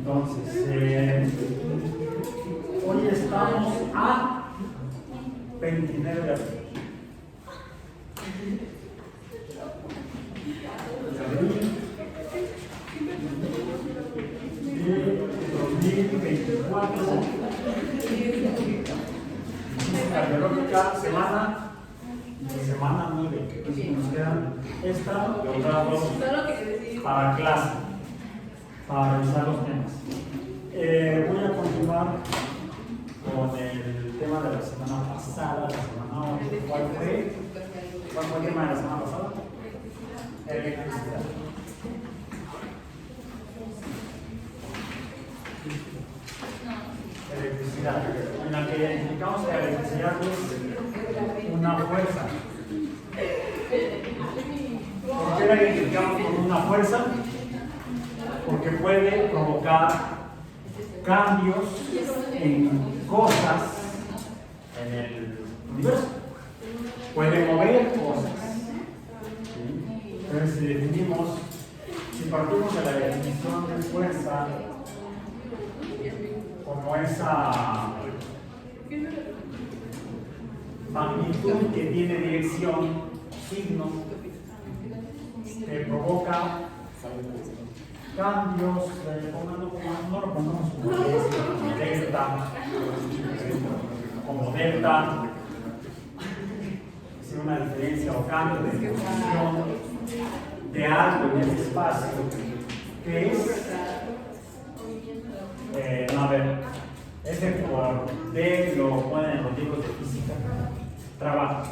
Entonces, hoy estamos a 29 de abril. De 2024, física biológica, semana 9. Nos quedan esta y otras dos para clase, para revisar los temas. Voy a continuar con el tema de la semana pasada, la semana 8. ¿Cuál fue el tema de la semana pasada? Electricidad. Electricidad, en la que identificamos que la electricidad es una fuerza. ¿Por qué la identificamos como una fuerza? Porque puede provocar cambios en cosas en el universo. Puede mover cosas. Entonces, si partimos de la definición de fuerza como esa magnitud que tiene dirección, signo, que provoca cambios, no lo pongamos como delta, es una diferencia o cambio de posición de algo en el espacio, que es, ese por D lo ponen en los libros de física, trabajo.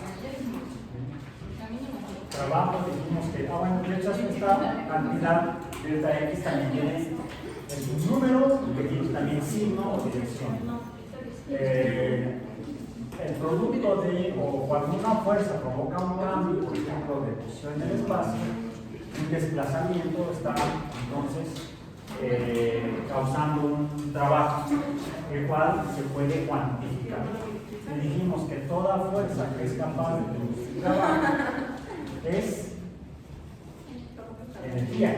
Trabajo, dijimos que, bueno, de hecho esta cantidad delta X también tiene es un número que tiene también signo o dirección. El producto de, o cuando una fuerza provoca un cambio, por ejemplo, de posición en el espacio, un desplazamiento está entonces causando un trabajo, el cual se puede cuantificar. Y dijimos que toda fuerza que es capaz de producir trabajo es energía.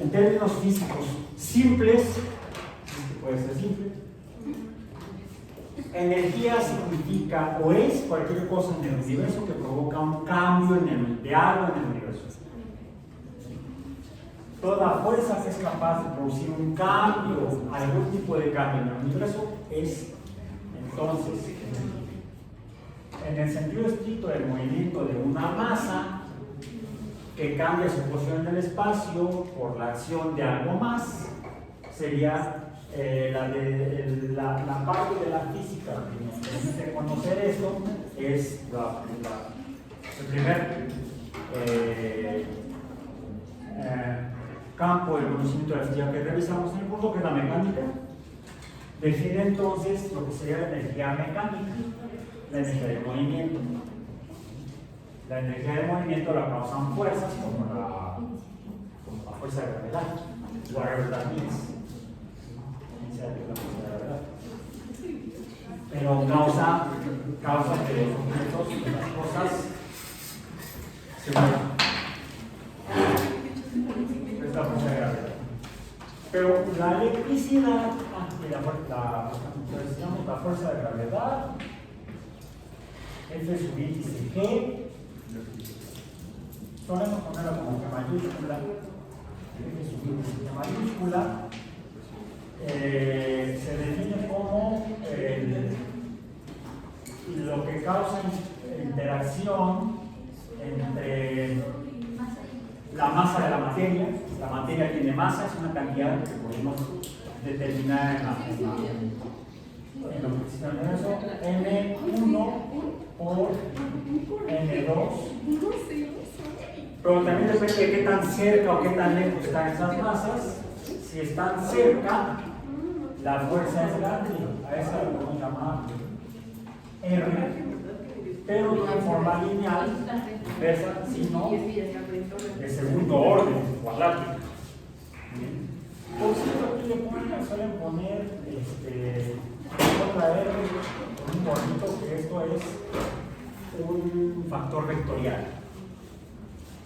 En términos físicos simples, puede ser simple, energía significa o es cualquier cosa en el universo que provoca un cambio de algo en el universo. Toda fuerza que es capaz de producir un cambio, algún tipo de cambio en el universo, es entonces energía. En el sentido estricto del movimiento de una masa que cambia su posición en el espacio por la acción de algo más, sería la parte de la física que nos permite conocer esto, es el primer campo del conocimiento de la física que revisamos en el curso, que es la mecánica. Define entonces lo que sería la energía mecánica, la energía de movimiento. La energía de movimiento la causan fuerzas como la fuerza de gravedad, whatever that means. Pero causa que los objetos, las cosas se muevan. Es la fuerza de gravedad. Pero la electricidad, la fuerza de gravedad, F sub índice G, solemos ponerla como que mayúscula, F sub índice mayúscula, se define como lo que causa interacción entre la masa de la materia. La materia tiene masa, es una cantidad que podemos determinar en lo que existe en el universo, M1 por N2. Pero también depende de qué tan cerca o qué tan lejos están esas masas. Si están cerca, la fuerza es grande, a esa la podemos llamar R, pero no en forma lineal, sino de segundo orden, cuadrático. Por cierto, aquí suelen poner otra R con un bonito, que esto es un factor vectorial.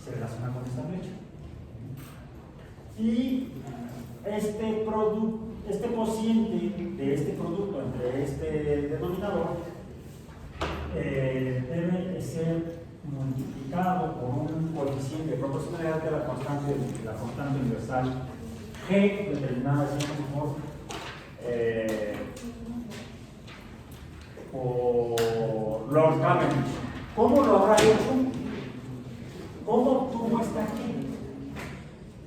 Se relaciona con esta flecha. Y este cociente de este producto entre este denominador debe ser multiplicado por un coeficiente de proporcionalidad de la constante universal G, determinada por Lord Cavendish. ¿Cómo lo habrá hecho? ¿Cómo obtuvo esta G?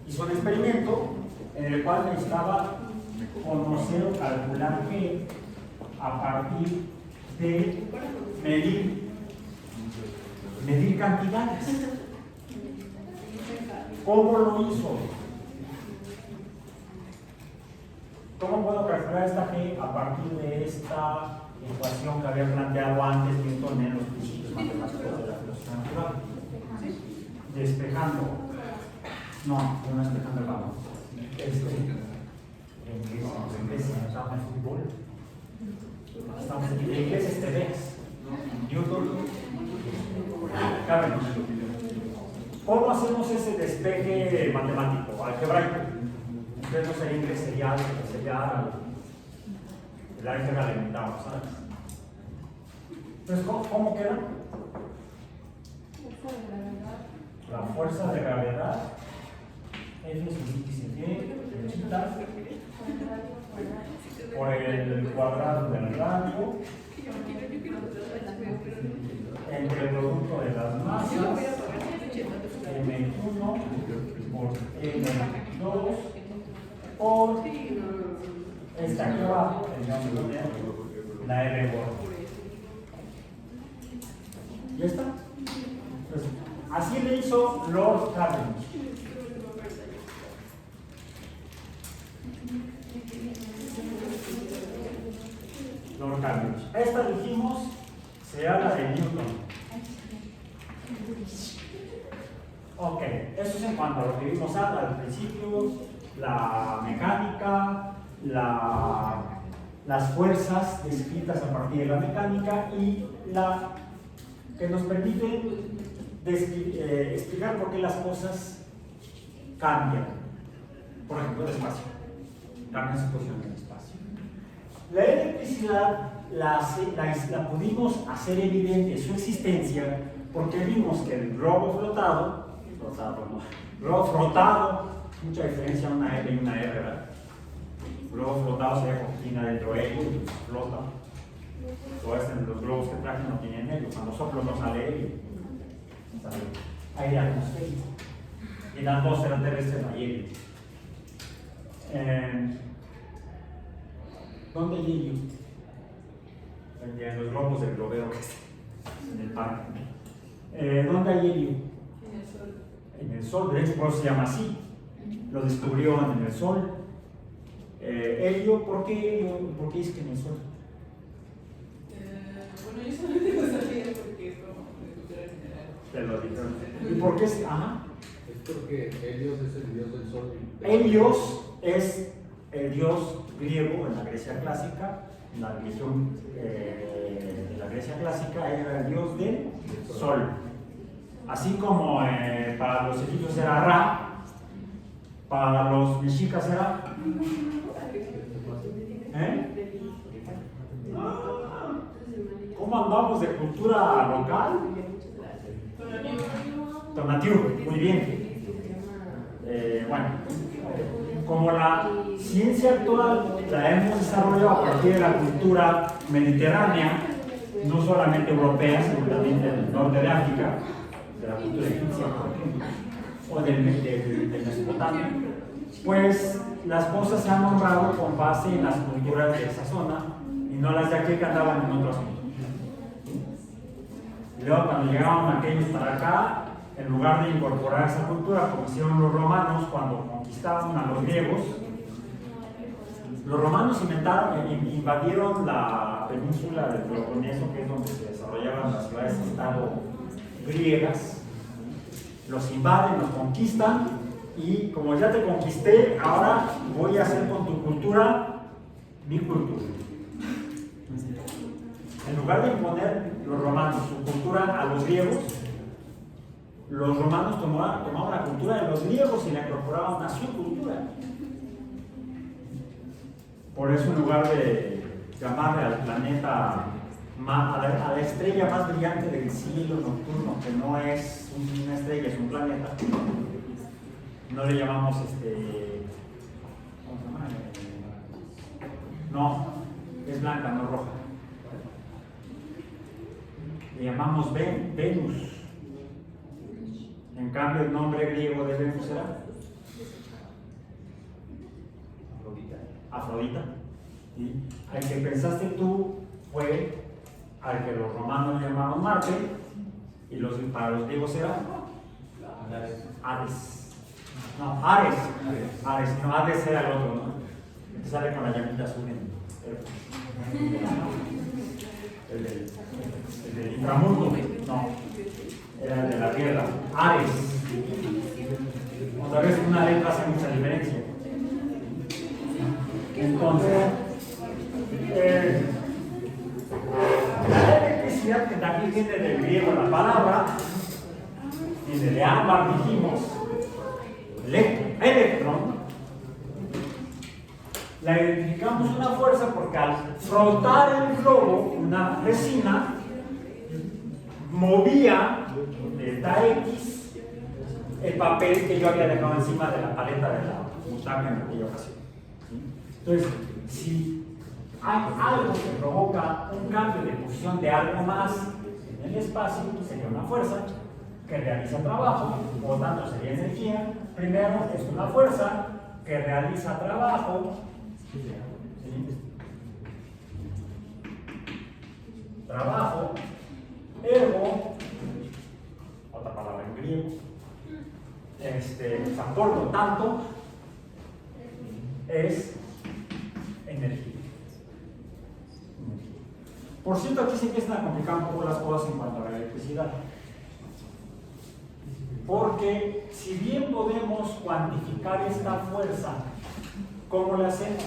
Hizo un experimento en el cual necesitaba conocer o calcular G a partir de medir cantidades. ¿Cómo lo hizo? ¿Cómo puedo calcular esta G a partir de esta ecuación que había planteado antes Newton en los principios matemáticos de la filosofía natural? Despejando. No despejando el balón. En inglés se llama fútbol. Estamos en inglés ves. Newton. Cavendish. ¿Cómo hacemos ese despeje matemático, algebraico? Ustedes no sería inglés, sería el álgebra alimentado, ¿sabes? Entonces, ¿cómo queda? La fuerza de gravedad, F es índice G, flechita, por el cuadrado del radio, entre el producto de las masas, M1 por M2 por esta aquí abajo, la R gorda. ¿Ya está? Entonces, así le hizo Lord Cavendish. Lord Cavendish. Esta dijimos será la de Newton. Ok, eso es en cuanto a lo que vimos al principio, la mecánica, las fuerzas descritas a partir de la mecánica y la que nos permite explicar por qué las cosas cambian. Por ejemplo, el espacio. Cambian su posición en el espacio. La electricidad la pudimos hacer evidente su existencia porque vimos que el globo flotado, mucha diferencia una L y una R, ¿verdad? El globo flotado se deja oxígena dentro de ellos y flota. Los globos que traje no tienen helio, cuando soplo no sale helio, sale aire atmosférico. Y la atmósfera terrestre no hay helio. ¿Dónde hay helio? En los globos del globero que está en el parque. ¿Dónde hay helio? En el Sol. En el Sol, de hecho, por eso se llama así. Lo descubrió en el Sol. Helio, ¿por qué helio? ¿Por qué dice que en el Sol? Bueno, yo solamente lo sabía porque es como de cultura general. Te lo dijeron. ¿Y por qué? Ajá. Es porque Helios es el dios del sol. Helios es el dios griego en la Grecia clásica. En la religión de la Grecia clásica era el dios del sol. Así como para los egipcios era Ra, para los mexicas era. ¿Cómo andamos de cultura local? Tonatiuh, muy bien. Bueno, como la ciencia actual la hemos desarrollado a partir de la cultura mediterránea, no solamente europea, sino también del norte de África, de la cultura egipcia, por ejemplo, o de Mesopotamia, pues las cosas se han nombrado con base en las culturas de esa zona y no las de aquí que andaban en otro asunto. Y luego cuando llegaban aquellos para acá, en lugar de incorporar esa cultura, como hicieron los romanos cuando conquistaban a los griegos, los romanos invadieron la península del Peloponeso, que es donde se desarrollaban las ciudades-estado griegas, los invaden, los conquistan, y como ya te conquisté, ahora voy a hacer con tu cultura mi cultura. En lugar de imponer los romanos su cultura a los griegos, los romanos tomaban la cultura de los griegos y la incorporaban a su cultura. Por eso, en lugar de llamarle al planeta, a la estrella más brillante del cielo nocturno, que no es una estrella, es un planeta, no le llamamos ¿cómo se llama? No, es blanca, no roja. Le llamamos Venus. En cambio, el nombre griego de Venus era Afrodita. ¿Sí? Al que pensaste tú fue al que los romanos llamaron Marte y para los griegos era Hades. No, Ares. No, Hades era el otro, ¿no? Que sale con la llamita azul en el del inframundo. No, era el de la tierra. Ares. Otra vez una letra hace mucha diferencia. Entonces, la electricidad, que también viene del griego la palabra, viene de ámbar, dijimos, electrón, la identificamos una fuerza porque al frotar el globo, una resina movía delta X el papel que yo había dejado encima de la paleta de la butaca en aquella ocasión. Entonces, si hay algo que provoca un cambio de posición de algo más en el espacio, sería una fuerza que realiza trabajo, por lo tanto sería energía. Primero es una fuerza que realiza trabajo, ergo, otra palabra en griego, por lo tanto, es energía. Por cierto, aquí se empiezan a complicar un poco las cosas en cuanto a la electricidad. Porque si bien podemos cuantificar esta fuerza, ¿cómo la hacemos?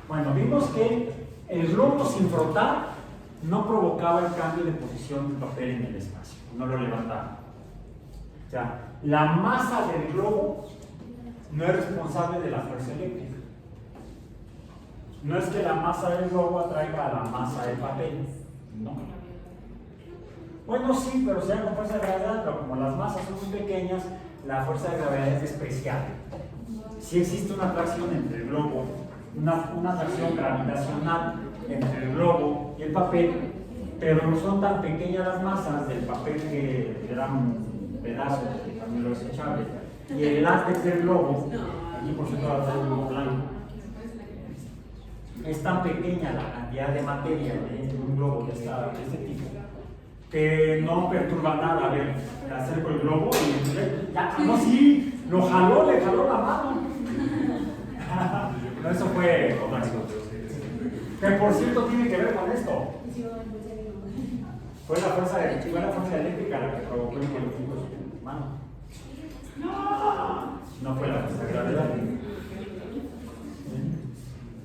Bueno, vimos que el globo sin frotar no provocaba el cambio de posición del papel en el espacio, no lo levantaba. O sea, la masa del globo no es responsable de la fuerza eléctrica. No es que la masa del globo atraiga a la masa del papel, no. Bueno, sí, pero sea con fuerza de gravedad, pero como las masas son muy pequeñas, la fuerza de gravedad es despreciable. Sí existe una atracción entre el globo, una atracción gravitacional entre el globo y el papel, pero no son tan pequeñas las masas del papel que le dan un pedazo, también lo desechable, y el látex del globo, aquí por cierto va a ser un blanco, es tan pequeña la cantidad de materia de un globo de este tipo, que no perturba nada. A ver, acerco el globo y ya, no, sí, le jaló la mano. No, eso fue otra cosa. Que por cierto tiene que ver con esto. Fue la fuerza eléctrica la que provocó el movimiento de su mano. No fue la fuerza de gravedad.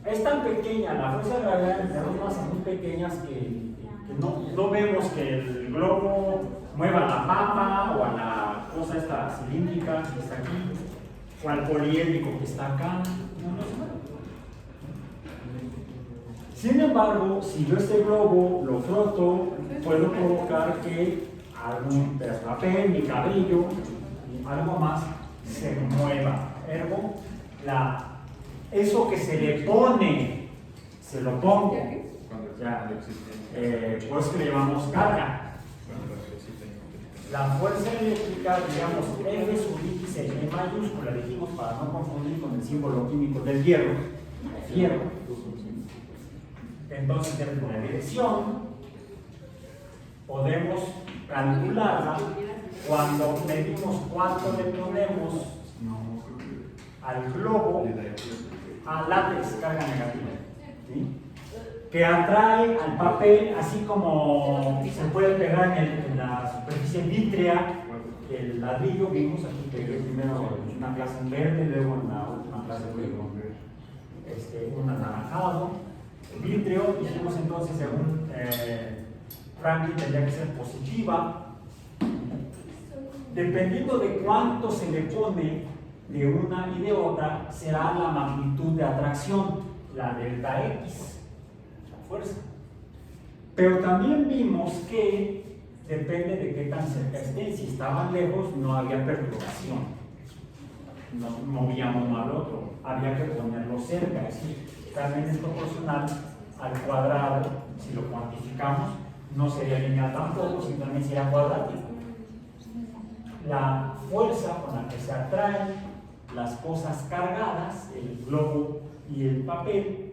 Es tan pequeña la fuerza de gravedad entre dos masas muy pequeñas que no vemos que el globo mueva la papa o a la cosa esta cilíndrica que está aquí o al poliédrico que está acá. Sin embargo, si yo este globo lo froto, puedo provocar que algún pedazo de papel, mi cabello, algo más se mueva. Ergo, eso que se le pone, se lo pongo. Ya, pues que le llamamos carga. La fuerza eléctrica, digamos, F sub X en E mayúscula, dijimos para no confundir con el símbolo químico del hierro. Entonces, desde la dirección, podemos calcularla cuando medimos cuánto le ponemos al globo a látex, carga negativa. ¿Sí? Que atrae al papel, así como se puede pegar en la superficie vítrea el ladrillo. Vimos aquí que primero en una clase en verde, luego en la última clase un anaranjado. Vitrio, dijimos entonces, según Franklin, tendría que ser positiva. Dependiendo de cuánto se le pone de una y de otra, será la magnitud de atracción, la delta X, la fuerza. Pero también vimos que depende de qué tan cerca estén. Si estaban lejos, no había perturbación. Nos movíamos uno al otro. Había que ponerlo cerca. Es decir, también es proporcional al cuadrado. Si lo cuantificamos, no sería lineal tampoco, sino también sería cuadrático. La fuerza con la que se atraen las cosas cargadas, el globo y el papel,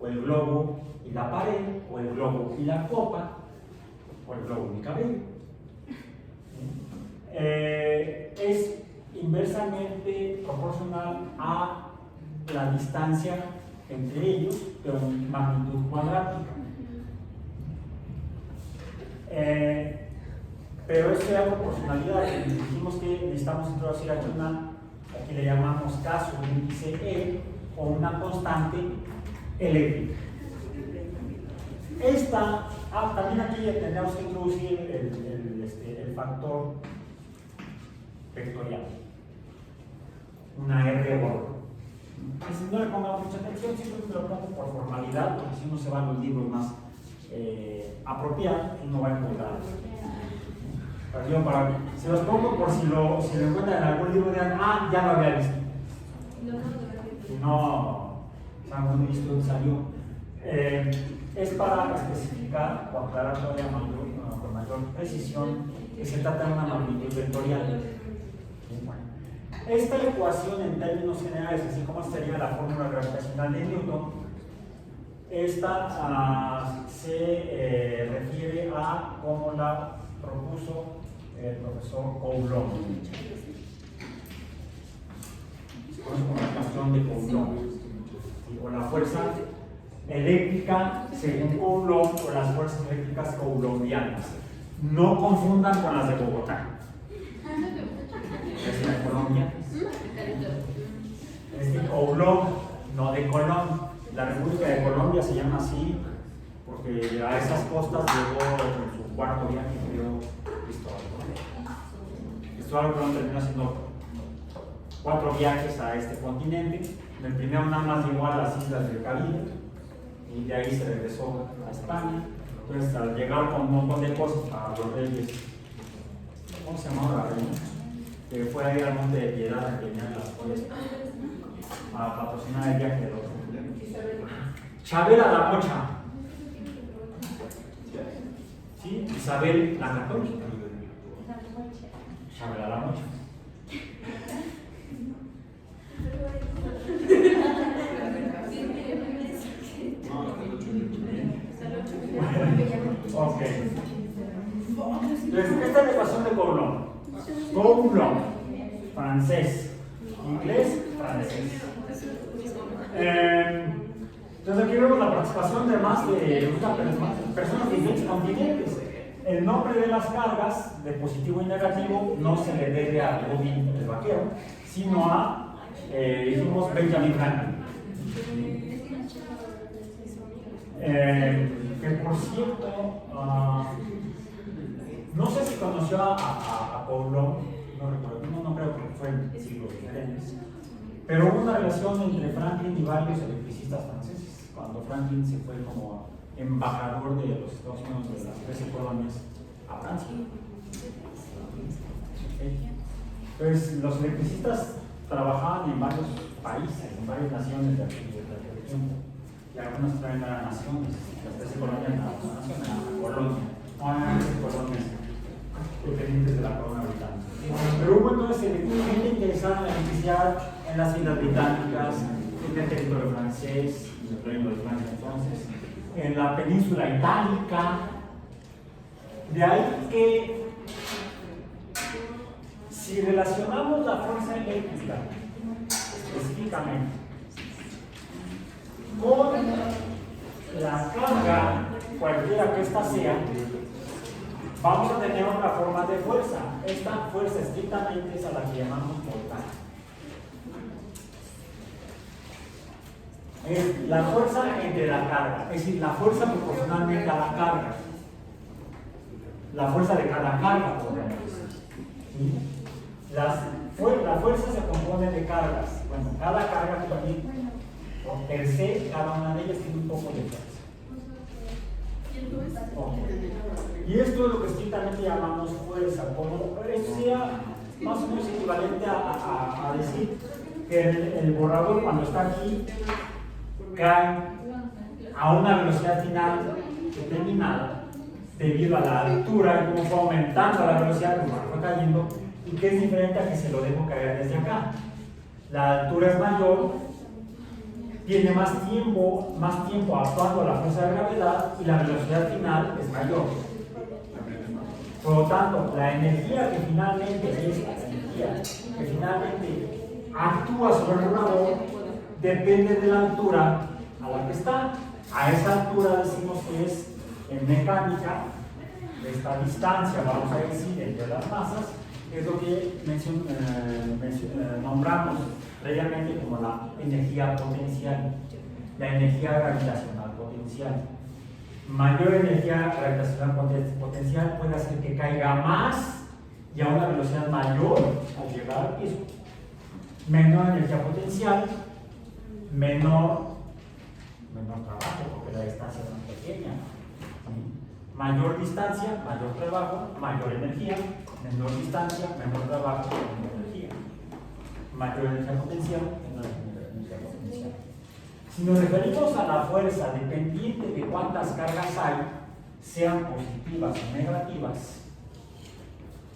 o el globo y la pared, o el globo y la copa, o el globo y mi cabello, es inversamente proporcional a la distancia entre ellos, pero en magnitud cuadrática. Pero esto era proporcionalidad. Dijimos que necesitamos introducir aquí aquí le llamamos caso, un índice E, o una constante eléctrica. También aquí tendríamos que introducir el factor vectorial, una R gordo. No le pongamos mucha atención, simplemente lo pongo por formalidad, porque si uno se va a los libros más apropiados, uno va a encontrar. Se los pongo por si lo encuentran en algún libro, digan, ya lo había visto. Si no, saben visto dónde salió. Es para especificar o aclarar todavía con mayor precisión que se trata de una magnitud vectorial. Esta ecuación en términos generales, así como sería la fórmula gravitacional de Newton, esta se refiere a cómo la propuso el profesor Coulomb. Se conoce como la canción de Coulomb, o la fuerza eléctrica según Coulomb, o las fuerzas eléctricas coulombianas. No confundan con las de Bogotá. Es de Colombia. Es de Coulomb, no de Colón. La República de Colombia se llama así porque a esas costas llegó en su cuarto viaje, creo, Cristóbal Colón terminó haciendo 4 viajes a este continente. En el primero nada más llegó a las islas del Caribe y de ahí se regresó a España. Entonces, al llegar con un montón de cosas a los reyes, ¿cómo se llamaba la reina? Que fue ahí al Monte de Piedad a llenar las joyas a patrocinar el viaje del otro. Chabela la Mocha. ¿Sí? Isabel la Católica. Chabela la Mocha. Ok. Entonces, esta es la ecuación de Coulomb. Coulomb, francés. Inglés, francés. Entonces aquí vemos la participación de más de personas de diferentes continentes. El nombre de las cargas, de positivo y negativo, no se le debe a Robin el vaquero, sino a, dijimos, Benjamin Franklin. Que por cierto, no sé si conoció a Coulomb, no recuerdo, no creo que fue en siglos diferentes, pero hubo una relación entre Franklin y varios electricistas franceses, cuando Franklin se fue como embajador de los Estados Unidos de las 13 colonias a Francia. Entonces, los electricistas trabajaban en varios países, en varias naciones de la región, y algunas también eran naciones, las 13 colonias eran naciones, la colonia, no eran 13 colonias dependientes de la corona británica. Pero hubo entonces gente interesada en la electricidad en las Islas Británicas, en el territorio francés, en el Reino de Francia entonces, en la península itálica. De ahí que si relacionamos la fuerza eléctrica específicamente con la carga, cualquiera que ésta sea, vamos a tener otra forma de fuerza. Esta fuerza estrictamente es a la que llamamos voltaje. Es la fuerza entre la carga, es decir, la fuerza proporcionalmente a la carga. La fuerza de cada carga, podríamos decir. ¿Sí? La fuerza se compone de cargas. Bueno, cada carga también, por per se, cada una de ellas tiene un poco de fuerza. Okay. Y esto es lo que estrictamente llamamos fuerza. Como esto sería más o menos equivalente a decir que el borrador, cuando está aquí, cae a una velocidad final determinada debido a la altura y cómo fue aumentando la velocidad como fue cayendo, y que es diferente a que se lo dejo caer desde acá. La altura es mayor, tiene más tiempo actuando a la fuerza de gravedad y la velocidad final es mayor. Por lo tanto, la energía que finalmente actúa sobre el borrador depende de la altura a la que está. A esa altura decimos que es en mecánica, esta distancia, vamos a decir, entre las masas, es lo que nombramos previamente como la energía potencial, la energía gravitacional potencial. Mayor energía gravitacional potencial puede hacer que caiga más y a una velocidad mayor al llegar al piso. Menor energía potencial, menor trabajo, porque la distancia es más pequeña. ¿Sí? Mayor distancia, mayor trabajo, mayor energía, menor distancia, menor trabajo, menor energía. Mayor energía potencial, menor energía potencial. Si nos referimos a la fuerza dependiente de cuántas cargas hay, sean positivas o negativas,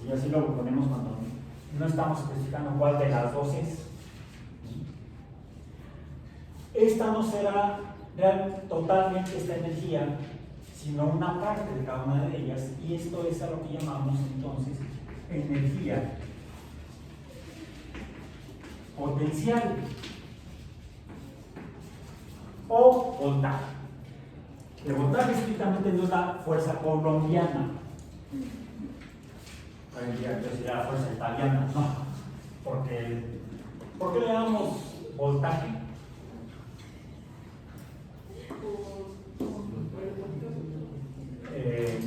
y así lo ponemos cuando no estamos especificando cuál de las dos es, esta no será totalmente esta energía, sino una parte de cada una de ellas, y esto es a lo que llamamos entonces energía potencial o voltaje. El voltaje estrictamente no es la fuerza colombiana, yo sería la fuerza italiana, no, ¿por qué le llamamos voltaje?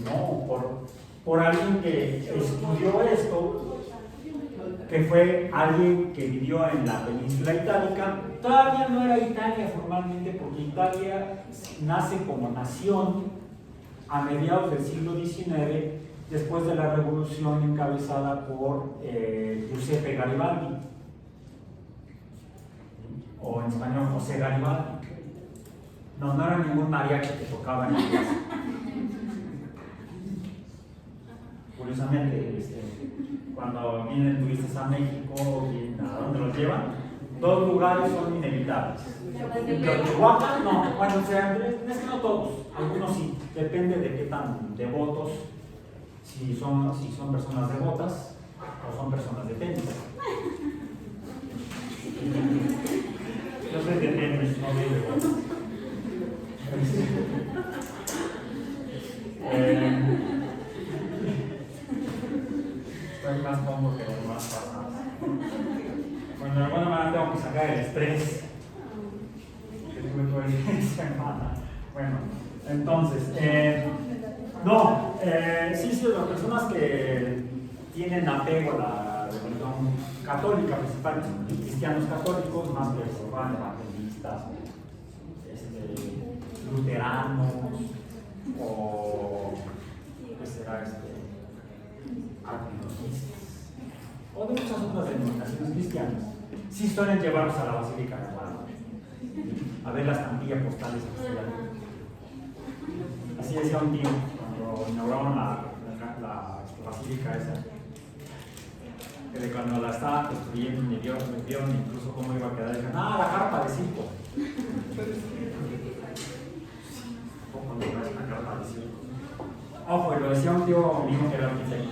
No, por alguien que estudió esto, que fue alguien que vivió en la península itálica. Todavía no era Italia formalmente, porque Italia nace como nación a mediados del siglo XIX, después de la revolución encabezada por Giuseppe Garibaldi, o en español José Garibaldi. No era ningún mariachi que tocaba en la casa. Curiosamente, cuando vienen turistas a México, ¿a dónde los llevan? Dos lugares son inevitables. Teotihuacán, no, bueno, o sea, es que no todos, algunos sí, depende de qué tan devotos, si son personas devotas o son personas de tenis. Yo soy de tenis, no de devotos. Estoy más cómodo que los más pasados. Bueno, de alguna manera tengo que sacar el estrés que tuve toda esta semana. Bueno, entonces, sí, las personas que tienen apego a la religión católica, principalmente cristianos católicos, más que evangelistas, luteranos, o ¿qué será arqueologistas, o de muchas otras denominaciones cristianas, sí suelen llevarlos a la Basílica de Guadalupe a ver la estampilla postal de San. Así decía un tío cuando inauguraron la basílica esa, que de cuando la estaban construyendo me vieron incluso cómo iba a quedar, y dijeron, la carpa de circo. ¿Cómo no es una carpa de circo? Ojo, y lo decía un tío mío que era arquitecto,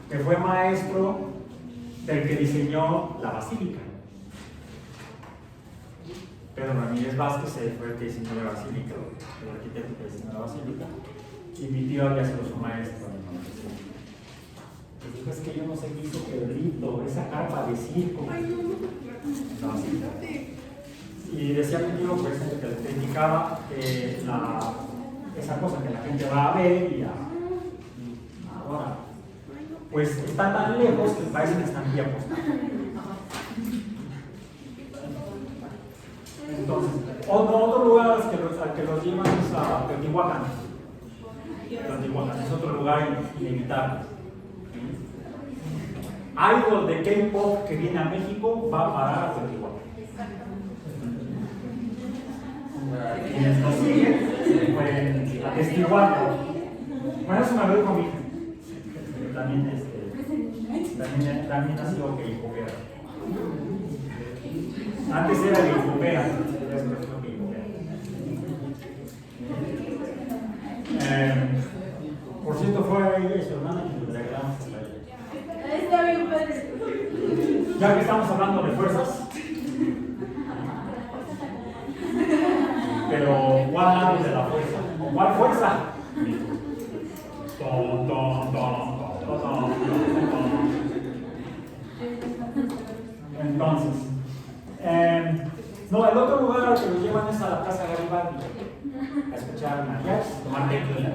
que fue maestro del que diseñó la basílica. Pedro Ramírez Vázquez fue el que diseñó la basílica, el arquitecto que diseñó la basílica, y mi tío había sido su maestro. Y dijo, es que yo no sé qué hizo Pedrito, esa carpa de circo. La basílica. Y decía mi tío, pues, que le criticaba esa cosa que la gente va a ver y ahora, pues está tan lejos que parece que están aquí apostando. Entonces, otro lugar al que los llevan es a Teotihuacán. Teotihuacán es otro lugar inevitable. Idol de K-pop que viene a México va a parar a Teotihuacán. Quienes nos siguen pueden atestiguar. Bueno, eso me lo dijo mi hija. También ha sido K-popera. Antes era K-popera, por cierto, fue ahí su hermana y le agregamos hasta ahí. Está bien, padre. Ya que estamos hablando de fuerzas, pero ¿cuál lado de la fuerza? ¿Cuál fuerza? Ton, ton, ton, ton, ton, ton. Entonces, no, el otro lugar al que nos llevan es a la Casa Garibaldi a escuchar mariachis, tomar tequila.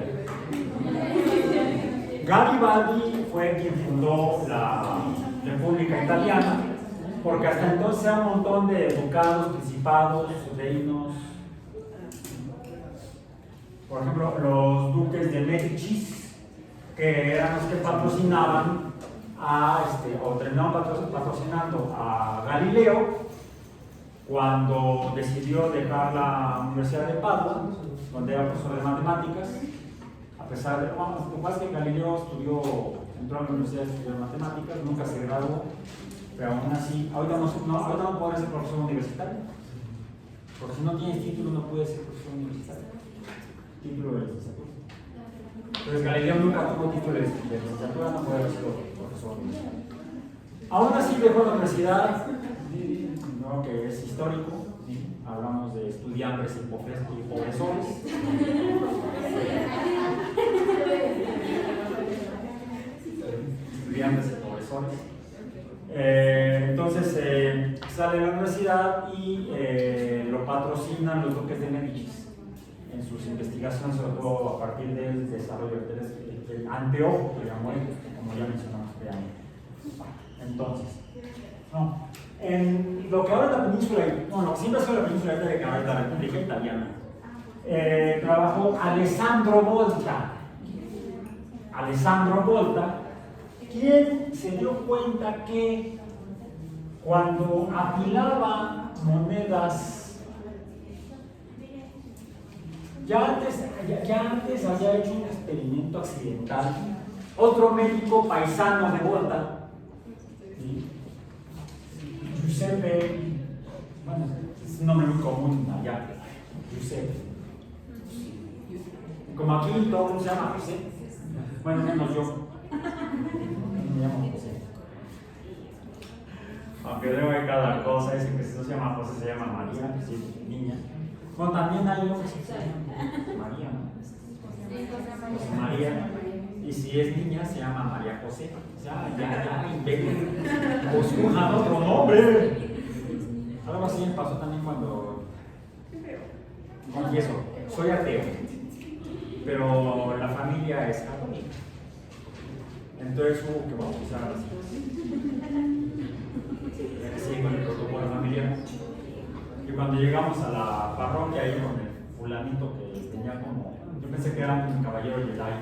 Garibaldi fue quien fundó la República Italiana, porque hasta entonces era un montón de ducados, principados, reinos. Por ejemplo, los duques de Médicis, que eran los que patrocinaban o terminaron patrocinando a Galileo cuando decidió dejar la Universidad de Padua, donde era profesor de matemáticas. A pesar de, lo que pasa es que Galileo entró a la universidad de estudiar matemáticas, nunca se graduó, pero aún así, ahorita no puede ser profesor universitario, porque si no tienes título no puedes ser profesor universitario, título de licenciatura. Entonces Galileo nunca tuvo título de licenciatura, no puede haber sido profesor universitario. Aún así dejó la universidad, ¿no? Que es histórico, ¿sí? Hablamos de estudiantes y profesores. Estudiantes y profesores. Entonces sale de la universidad y lo patrocinan los duques de Médicis en sus investigaciones, sobre todo a partir del desarrollo del anteojo que llamó él, como ya mencionamos previamente. Entonces, no, en lo que ahora es la península, bueno, siempre ha sido la península de la República Italiana, trabajó Alessandro Volta. Alessandro Volta, quien se dio cuenta que cuando apilaba monedas, ya antes había hecho un experimento accidental, otro médico paisano de Volta, Giuseppe, bueno, es un nombre muy común allá, Giuseppe. Como aquí todo el mundo se llama José, bueno, menos yo. Me llamo José. Aunque luego hay cada cosa, ese que si no se llama José se llama María, que sí, niña. Bueno, también hay hombres que se llaman María, ¿no? José María. Y si es niña, se llama María José. Ya, inventen. Buscan otro nombre. Algo así me pasó también cuando. Confieso, soy ateo, pero la familia es católica. Entonces hubo que bautizar a las hijas. Sí, con el protocolo familiar. Y cuando llegamos a la parroquia, ahí con el fulanito que tenía como. Yo pensé que era un caballero Jedi.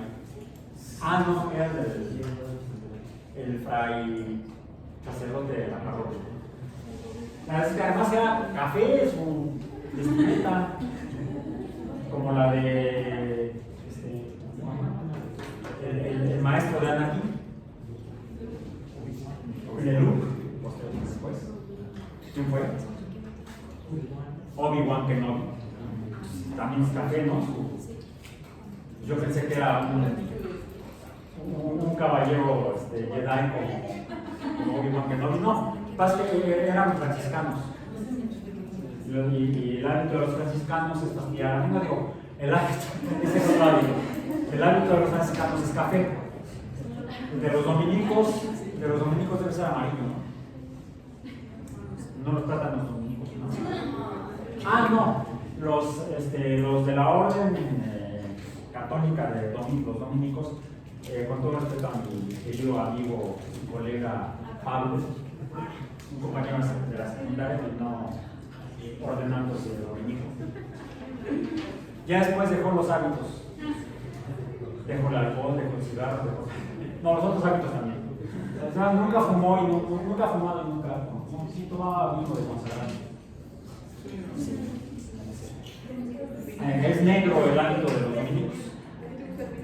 No, era el fray sacerdote de la parroquia. La verdad es que además era café, su vestimenta, como la de el maestro de Anakin, de Luke, después. ¿Quién fue? Obi-Wan Kenobi. También es café, ¿no? Yo pensé que era un caballero Jedi como Obi-Wan Kenobi. No, pasa que eran franciscanos. Y el hábito de los franciscanos es pastear. No digo, el hábito de los franciscanos es café. De los dominicos debe ser amarillo, ¿no? No los tratan los dominicos, ¿no? Ah, no, los de la orden católica de los dominicos, con todo respeto a mi querido amigo y colega Pablo, un compañero de la secundaria, no ordenándose de dominico. Ya después dejó los hábitos, dejó el alcohol, dejó el cigarro, no, los otros hábitos también. O sea, nunca fumó y nunca ha fumado y nunca, no, sí tomaba vino de consagrado. Sí. Es negro el hábito de los dominicos.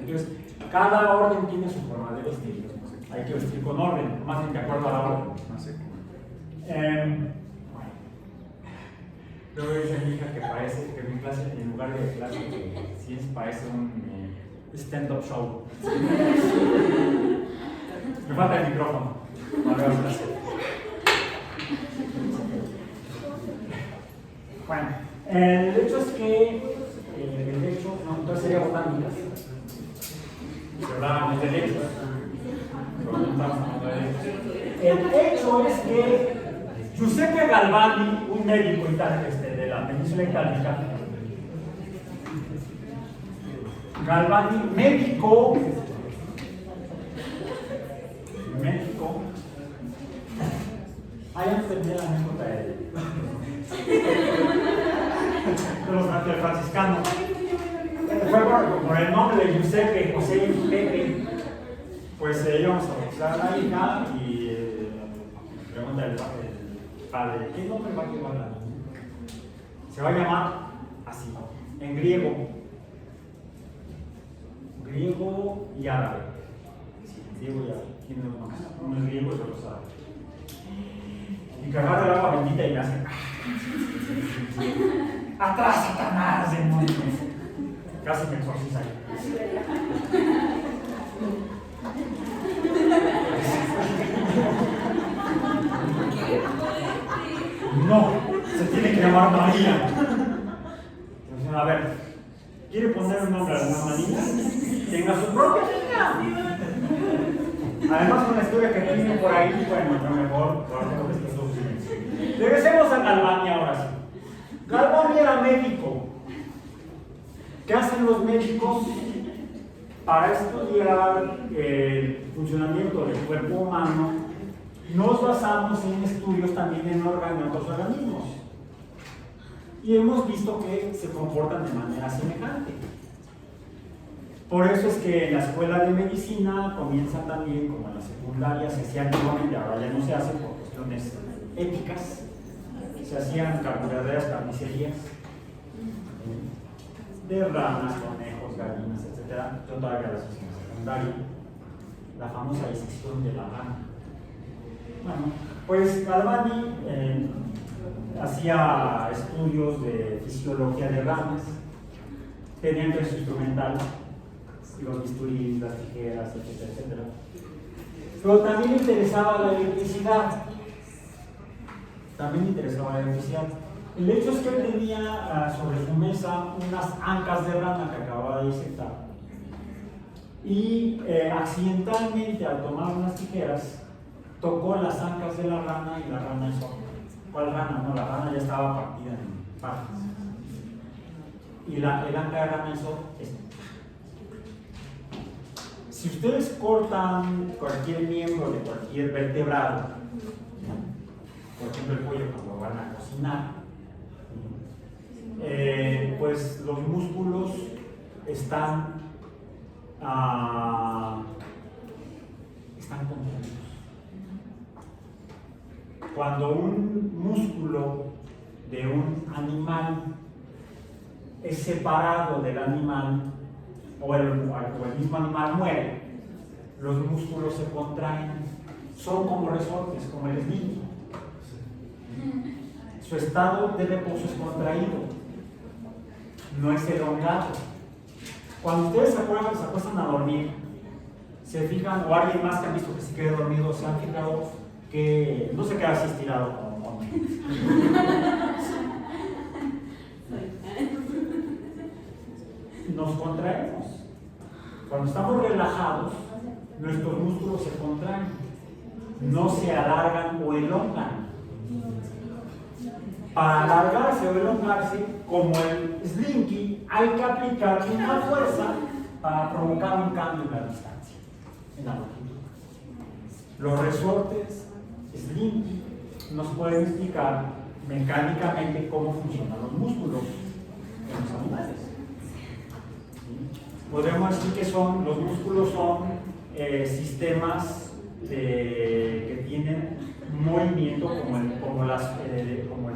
Entonces, cada orden tiene su forma de vestir. Hay que vestir con orden, más bien de acuerdo a la orden. No sé. Luego dice mi hija que parece que mi clase, en lugar de clase, que sí parece un stand-up show. Me falta el micrófono. Bueno, el hecho es que entonces sería botánicas. Si hablábamos de derechos, pero no estamos hablando de derechos. El hecho es que Giuseppe Galvani, un médico de la península itálica, Galvani, médico, ya terminé la anécdota de los franciscanos. Fue por el nombre de Giuseppe, José y Pepe, pues íbamos a bautizar a la hija y pregunta el padre, ¿qué nombre va a llevar la niña? Se va a llamar así, en griego y árabe. Sí, griego y árabe. ¿Quién es más? Uno es griego y otro es árabe. Y que agarra el agua bendita y me hace ¡atrás, Satanás, demonio! Casi me exorciza. No, se tiene que llamar María. Entonces, a ver, ¿quiere poner un nombre a alguna niña? Tenga su propia niña. Además, con la historia que tiene por ahí, bueno, yo mejor guardemos estos dos silencios. Regresemos a Galvani ahora sí. Galvani era médico. ¿Qué hacen los médicos para estudiar el funcionamiento del cuerpo humano? Nos basamos en estudios también en otros organismos. Y hemos visto que se comportan de manera semejante. Por eso es que en la escuela de medicina comienzan también, como en la secundaria, se hacían antiguamente, ahora ya no se hacen por cuestiones éticas, se hacían verdaderas carnicerías de ranas, conejos, gallinas, etc. Yo todavía las hice en la secundaria, la famosa disección de la rana. Bueno, pues Galvani hacía estudios de fisiología de ranas, tenía entre su instrumental los bisturís, las tijeras, etcétera, etcétera. Pero también le interesaba la electricidad. El hecho es que él tenía sobre su mesa unas ancas de rana que acababa de disectar. Y accidentalmente, al tomar unas tijeras, tocó las ancas de la rana y la rana hizo. ¿Cuál rana? No, la rana ya estaba partida en partes. Y el anca de rana hizo esto. Si ustedes cortan cualquier miembro de cualquier vertebrado, por ejemplo el pollo cuando van a cocinar, pues los músculos están contraídos. Cuando un músculo de un animal es separado del animal, o el mismo animal muere, los músculos se contraen, son como resortes, como el esnillo. Su estado de reposo es contraído, no es elongado. Cuando ustedes se acuestan a dormir, se fijan, o alguien más que han visto que se quede dormido, se han fijado que no se queda así estirado como nos contraemos. Cuando estamos relajados, nuestros músculos se contraen, no se alargan o elongan. Para alargarse o elongarse, como el slinky, hay que aplicar una fuerza para provocar un cambio en la distancia, en la longitud. Los resortes slinky nos pueden explicar mecánicamente cómo funcionan los músculos en los animales. Podemos decir que los músculos son sistemas que tienen movimiento como el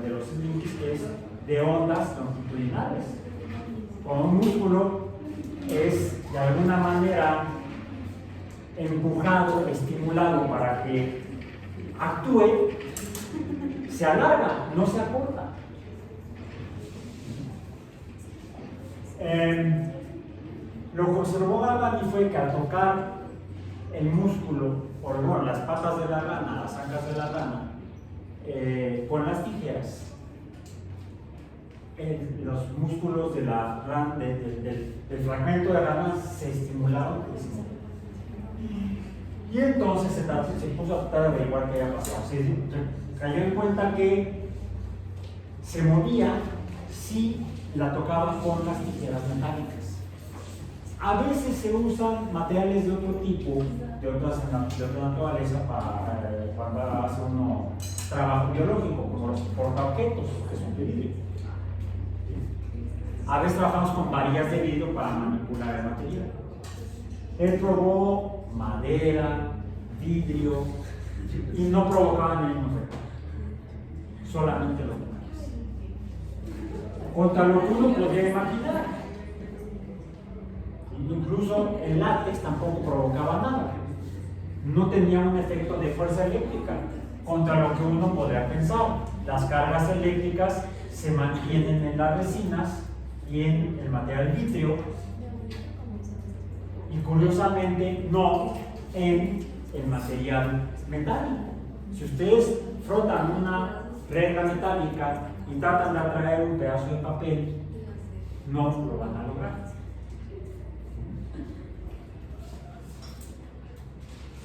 de los slinkies, que es de ondas longitudinales. Como un músculo es de alguna manera empujado, estimulado para que actúe, se alarga, no se acorta. Lo que observó Galvani fue que al tocar el músculo, bueno, las patas de la rana, las ancas de la rana, con las tijeras, los músculos del fragmento de rana se estimularon y se movieron. Y entonces se puso a tratar de averiguar qué había pasado. Se cayó en cuenta que se movía si la tocaba con las tijeras metálicas. A veces se usan materiales de otro tipo, de otra naturaleza, para cuando hace uno trabajo biológico, como los portaobjetos, que son de vidrio. A veces trabajamos con varillas de vidrio para manipular el material. Él probó madera, vidrio, y no provocaban el mismo efecto, solamente los metales. Contra lo que uno podría imaginar. Incluso el látex tampoco provocaba nada. No tenía un efecto de fuerza eléctrica, contra lo que uno podría pensar. Las cargas eléctricas se mantienen en las resinas y en el material vitrio, y curiosamente no en el material metálico. Si ustedes frotan una regla metálica y tratan de atraer un pedazo de papel, no lo van a lograr.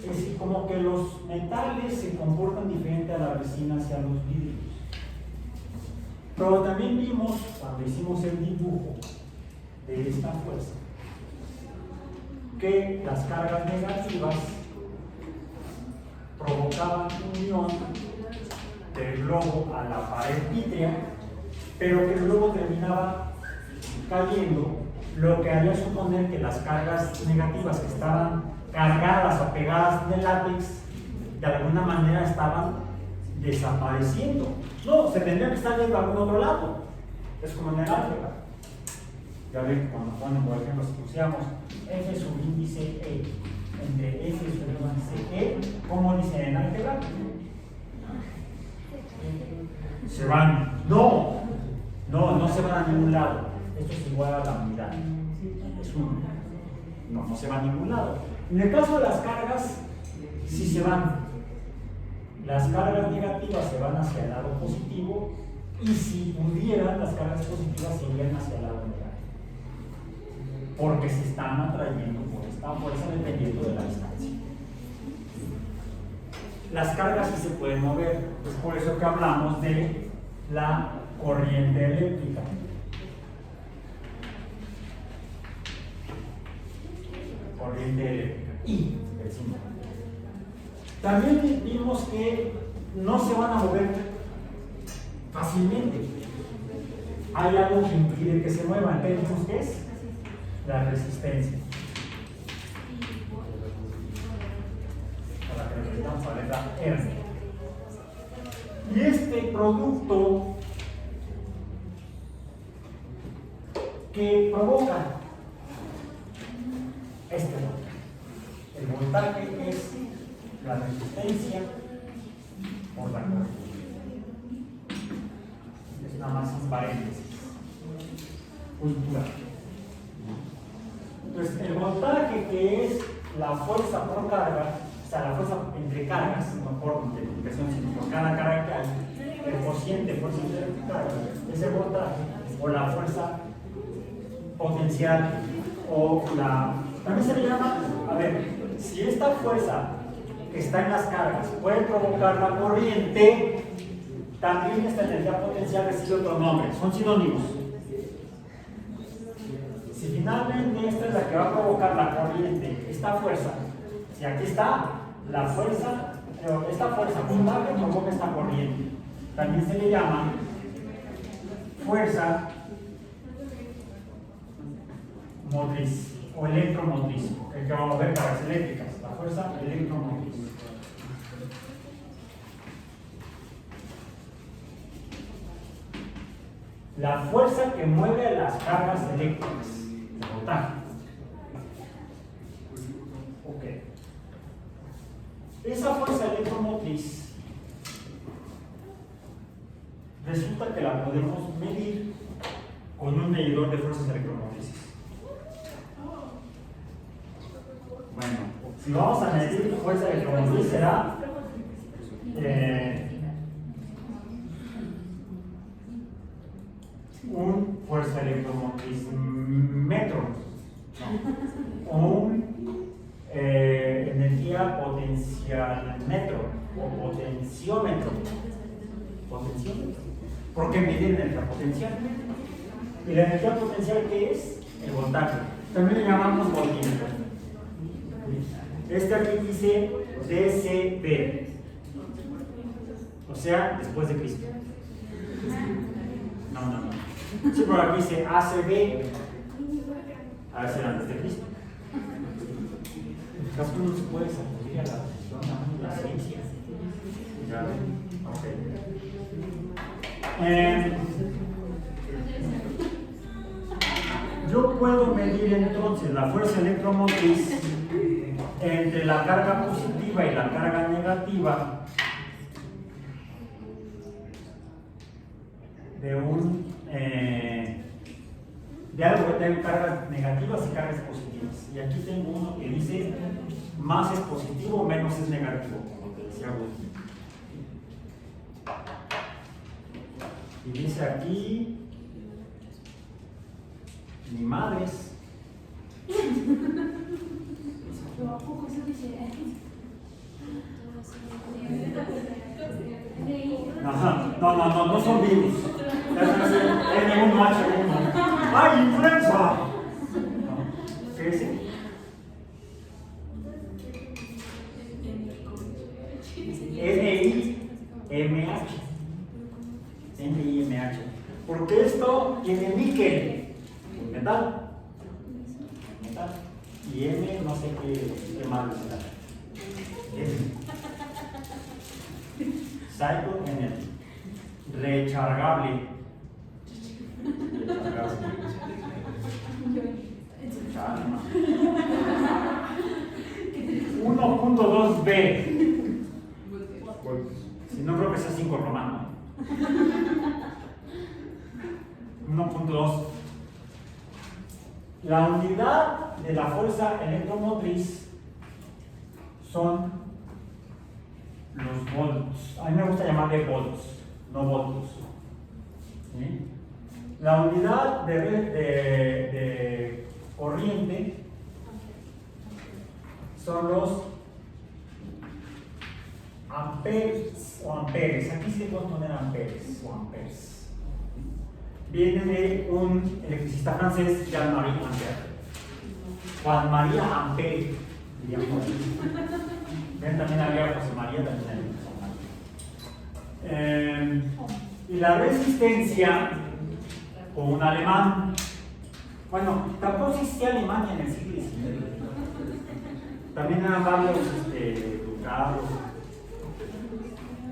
Es decir, como que los metales se comportan diferente a las resinas y a los vidrios. Pero también vimos, cuando hicimos el dibujo de esta fuerza, que las cargas negativas provocaban unión del globo a la pared vítrea, pero que el globo terminaba cayendo, lo que haría suponer que las cargas negativas que estaban cargadas o pegadas del látex de alguna manera estaban desapareciendo. No, se tendría que estar yendo a algún otro lado. Es como en el álgebra. Ya ven que cuando ponen, por ejemplo, si pusiéramos f subíndice e entre f subíndice e, ¿cómo dicen en álgebra? Se van. No se van a ningún lado. Esto es igual a la unidad. Es 1. No se va a ningún lado. En el caso de las cargas, sí se van. Las cargas negativas se van hacia el lado positivo, y si pudieran, las cargas positivas se irían hacia el lado negativo, porque se están atrayendo por esta fuerza dependiendo de la distancia. Las cargas sí se pueden mover, es por eso que hablamos de la corriente eléctrica. Corriente eléctrica y el símbolo. También vimos que no se van a mover fácilmente. Hay algo que impide que se muevan. ¿Qué dijimos que es? La resistencia. Para que necesitamos la letra R. Y este producto que provoca el voltaje es la resistencia por la corriente. Es nada más un paréntesis cultural. Entonces, el voltaje, que es la fuerza por carga, o sea, la fuerza entre cargas, no por multiplicación, sino por cada carga que hay, el cociente de fuerza entre cargas, ese voltaje, o la fuerza potencial, o la. También se le llama, a ver, si esta fuerza que está en las cargas puede provocar la corriente, también esta energía potencial recibe otro nombre, son sinónimos. Si finalmente esta es la que va a provocar la corriente, esta fuerza, si aquí está la fuerza, esta fuerza potable provoca esta corriente, también se le llama fuerza motriz o electromotriz, que vamos a ver para las eléctricas, la fuerza electromotriz. La fuerza que mueve las cargas eléctricas, el voltaje. Ok. Esa fuerza electromotriz resulta que la podemos medir con un medidor de fuerzas electromotrices. Bueno, si vamos a medir fuerza electromotriz será un fuerza electromotriz metro, ¿no? O un energía potencial metro o potenciómetro. Potenciómetro. ¿Por qué medir energía potencial? ¿Y la energía potencial qué es? El voltaje. También le llamamos voltímetro. Este aquí dice DCB, o sea, después de Cristo. No. Sí, pero aquí dice ACB, a ver si era antes de Cristo. En el caso no se puede sacudir a la ciencia. Ya ven, ok. Yo puedo medir entonces la fuerza electromotriz entre la carga positiva y la carga negativa de algo que tenga cargas negativas y cargas positivas. Y aquí tengo uno que dice más es positivo, menos es negativo, como te decía Agustín. Y dice aquí, ni madres. No son virus. Es N1H1. ¡Ay, influenza! ¿Qué es? NIMH. Porque esto tiene níquel, metal. Y M no sé qué más será. Cycle Energy. Rechargable. 1.2B. Si no creo que sea 5 romano. 1.2. La unidad de la fuerza electromotriz son los volts. A mí me gusta llamarle volts, no volts. ¿Sí? La unidad de corriente son los amperes o amperes. Aquí se puede poner amperes o amperes. Viene de un electricista francés, Jean-Marie Ampère. Juan María Ampère, diríamos. Ven, también había José María, también había. Y la resistencia, con un alemán. Bueno, tampoco existía Alemania en el siglo XIX. También eran varios ducados.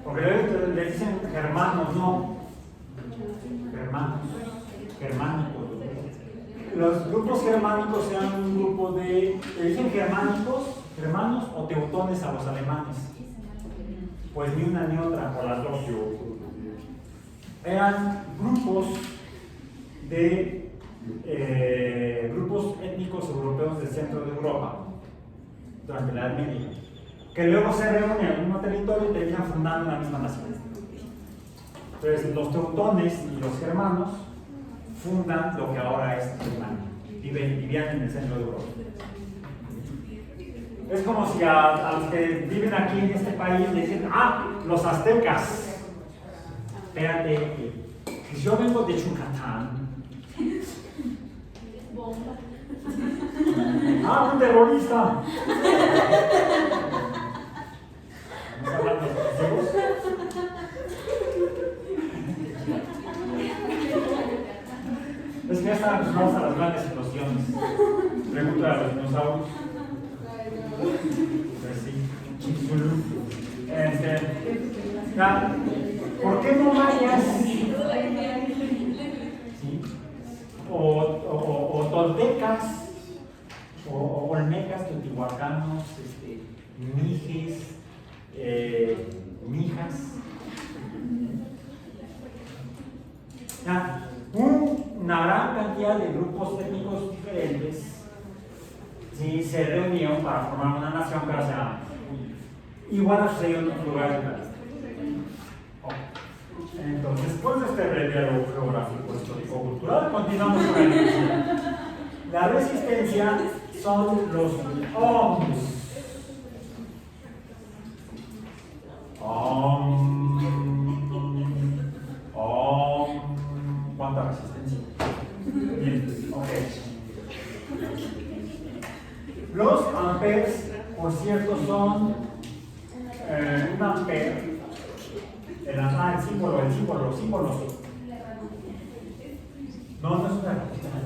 Porque le dicen germanos, no. Germánicos. Los grupos germánicos eran un grupo de, le dicen germanos o teutones a los alemanes. Pues ni una ni otra, por las dos. Eran grupos de grupos étnicos europeos del centro de Europa durante la Edad Media, que luego se reúnen en el mismo territorio y terminan fundando la misma nación. Entonces, los teutones y los germanos fundan lo que ahora es Alemania. Vivían en el centro de Europa. Es como si a los que viven aquí en este país le dicen, los aztecas. espérate, si yo vengo de Yucatán, un terrorista. ¿Estamos hablando de objetivos? Es que ya están acostumbrados a las grandes explosiones. Pregunta a los dinosaurios. Pues sí, Chicxulub. ¿Por qué no mayas? ¿Sí? O toltecas, o olmecas, teotihuacanos, mijes, mijas. Una gran cantidad de grupos étnicos diferentes, ¿sí?, se reunieron para formar una nación, pero o sea, igual ha sucedido en otros lugares del país. Entonces, después de este breve diálogo geográfico, histórico, cultural, continuamos con la resistencia. La resistencia son los OMS. ¿Cuánta resistencia? Bien, ok. Los amperes, por cierto, son un ampere. El símbolo. No es una capital.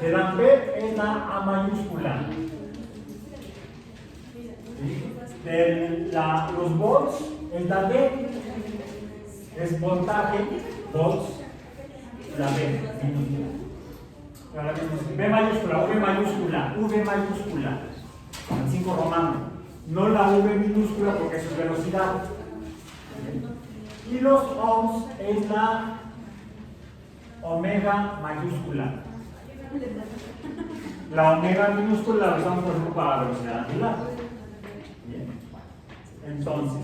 El ampere es la A mayúscula. Los volts es la B. Es voltaje, volts, la B. B mayúscula, V mayúscula. En 5 romano. No la V minúscula porque es su velocidad. Y los ohms es la omega mayúscula. La omega minúscula la usamos por ejemplo para la velocidad angular. Bien. Entonces,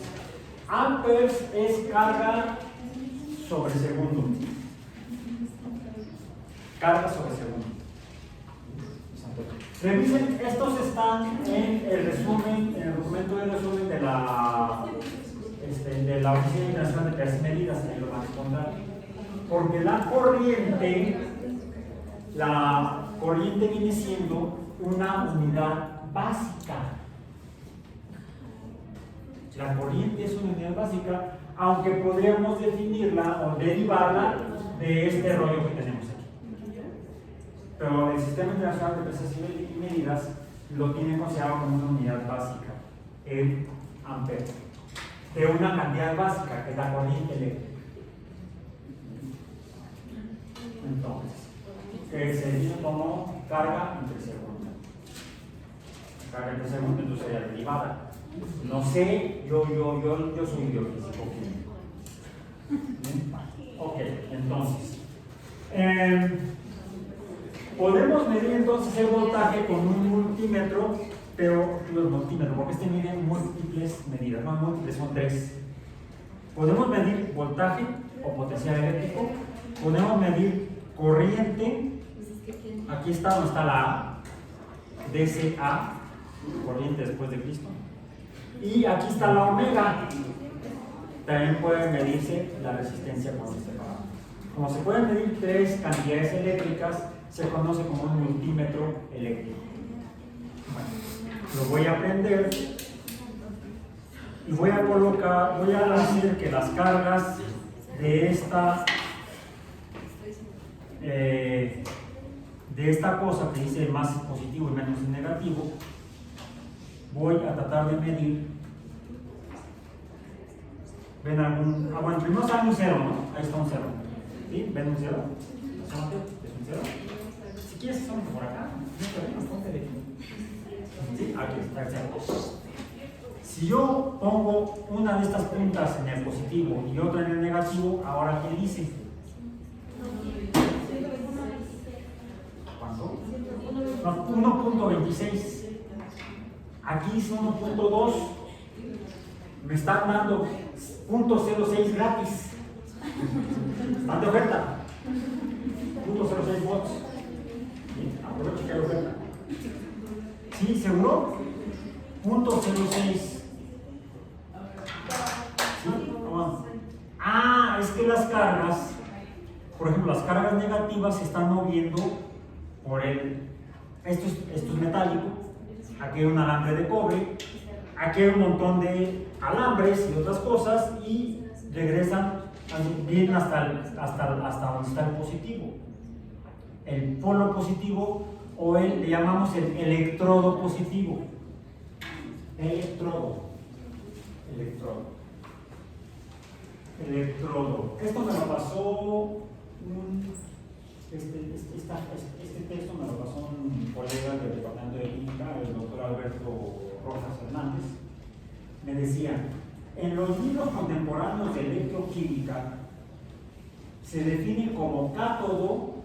amperes es carga sobre segundo. Carga sobre segundo. Revisen, estos están en el resumen, en el documento de resumen de la Oficina Internacional de Pesos y Medidas, ahí lo van a encontrar. Porque la corriente viene siendo una unidad básica. La corriente es una unidad básica, aunque podríamos definirla o derivarla de este rollo que tenemos aquí. Pero el Sistema Internacional de Pesas y Medidas lo tiene considerado como una unidad básica, el ampere, de una cantidad básica, que es la corriente eléctrica. Entonces, que se define como carga entre segundo. Carga entre segundo, entonces sería derivada. No sé, yo soy biofísico químico. Ok, entonces. Podemos medir entonces el voltaje con un multímetro, pero los multímetros, porque miden múltiples medidas, no múltiples, son 3. Podemos medir voltaje o potencial eléctrico, podemos medir corriente, aquí está donde está la A, DCA, corriente después de Cristo, y aquí está la omega, también puede medirse la resistencia con este parámetro. Como se pueden medir 3 cantidades eléctricas, se conoce como un multímetro eléctrico. Bueno, lo voy a aprender y voy a decir que las cargas de esta cosa que dice más positivo y menos negativo, voy a tratar de medir. ¿Ven algún? Bueno, primero sale un 0, ¿no? Ahí está un 0. ¿Sí? ¿Ven un 0? ¿Es un 0? Si quieres, son por acá. ¿Sí? Aquí está el 0. Si yo pongo una de estas puntas en el positivo y otra en el negativo, ¿ahora qué dice? ¿Cuánto? No, 1.26. Aquí dice 1.2. Me están dando 0.06 gratis. ¿Están de oferta? 0.06 watts. Aprovecho que hay oferta. ¿Sí? ¿Seguro? 0.06. ¿Sí? Vamos. es que las cargas, por ejemplo, las cargas negativas se están moviendo por esto es metálico, aquí hay un alambre de cobre, aquí hay un montón de alambres y otras cosas y regresan, vienen hasta donde está el positivo. El polo positivo o le llamamos el electrodo positivo. Electrodo. Esto me lo pasó este texto me lo pasó un colega del departamento de química, el doctor Alberto Rojas Hernández. Me decía, en los libros contemporáneos de electroquímica se define como cátodo.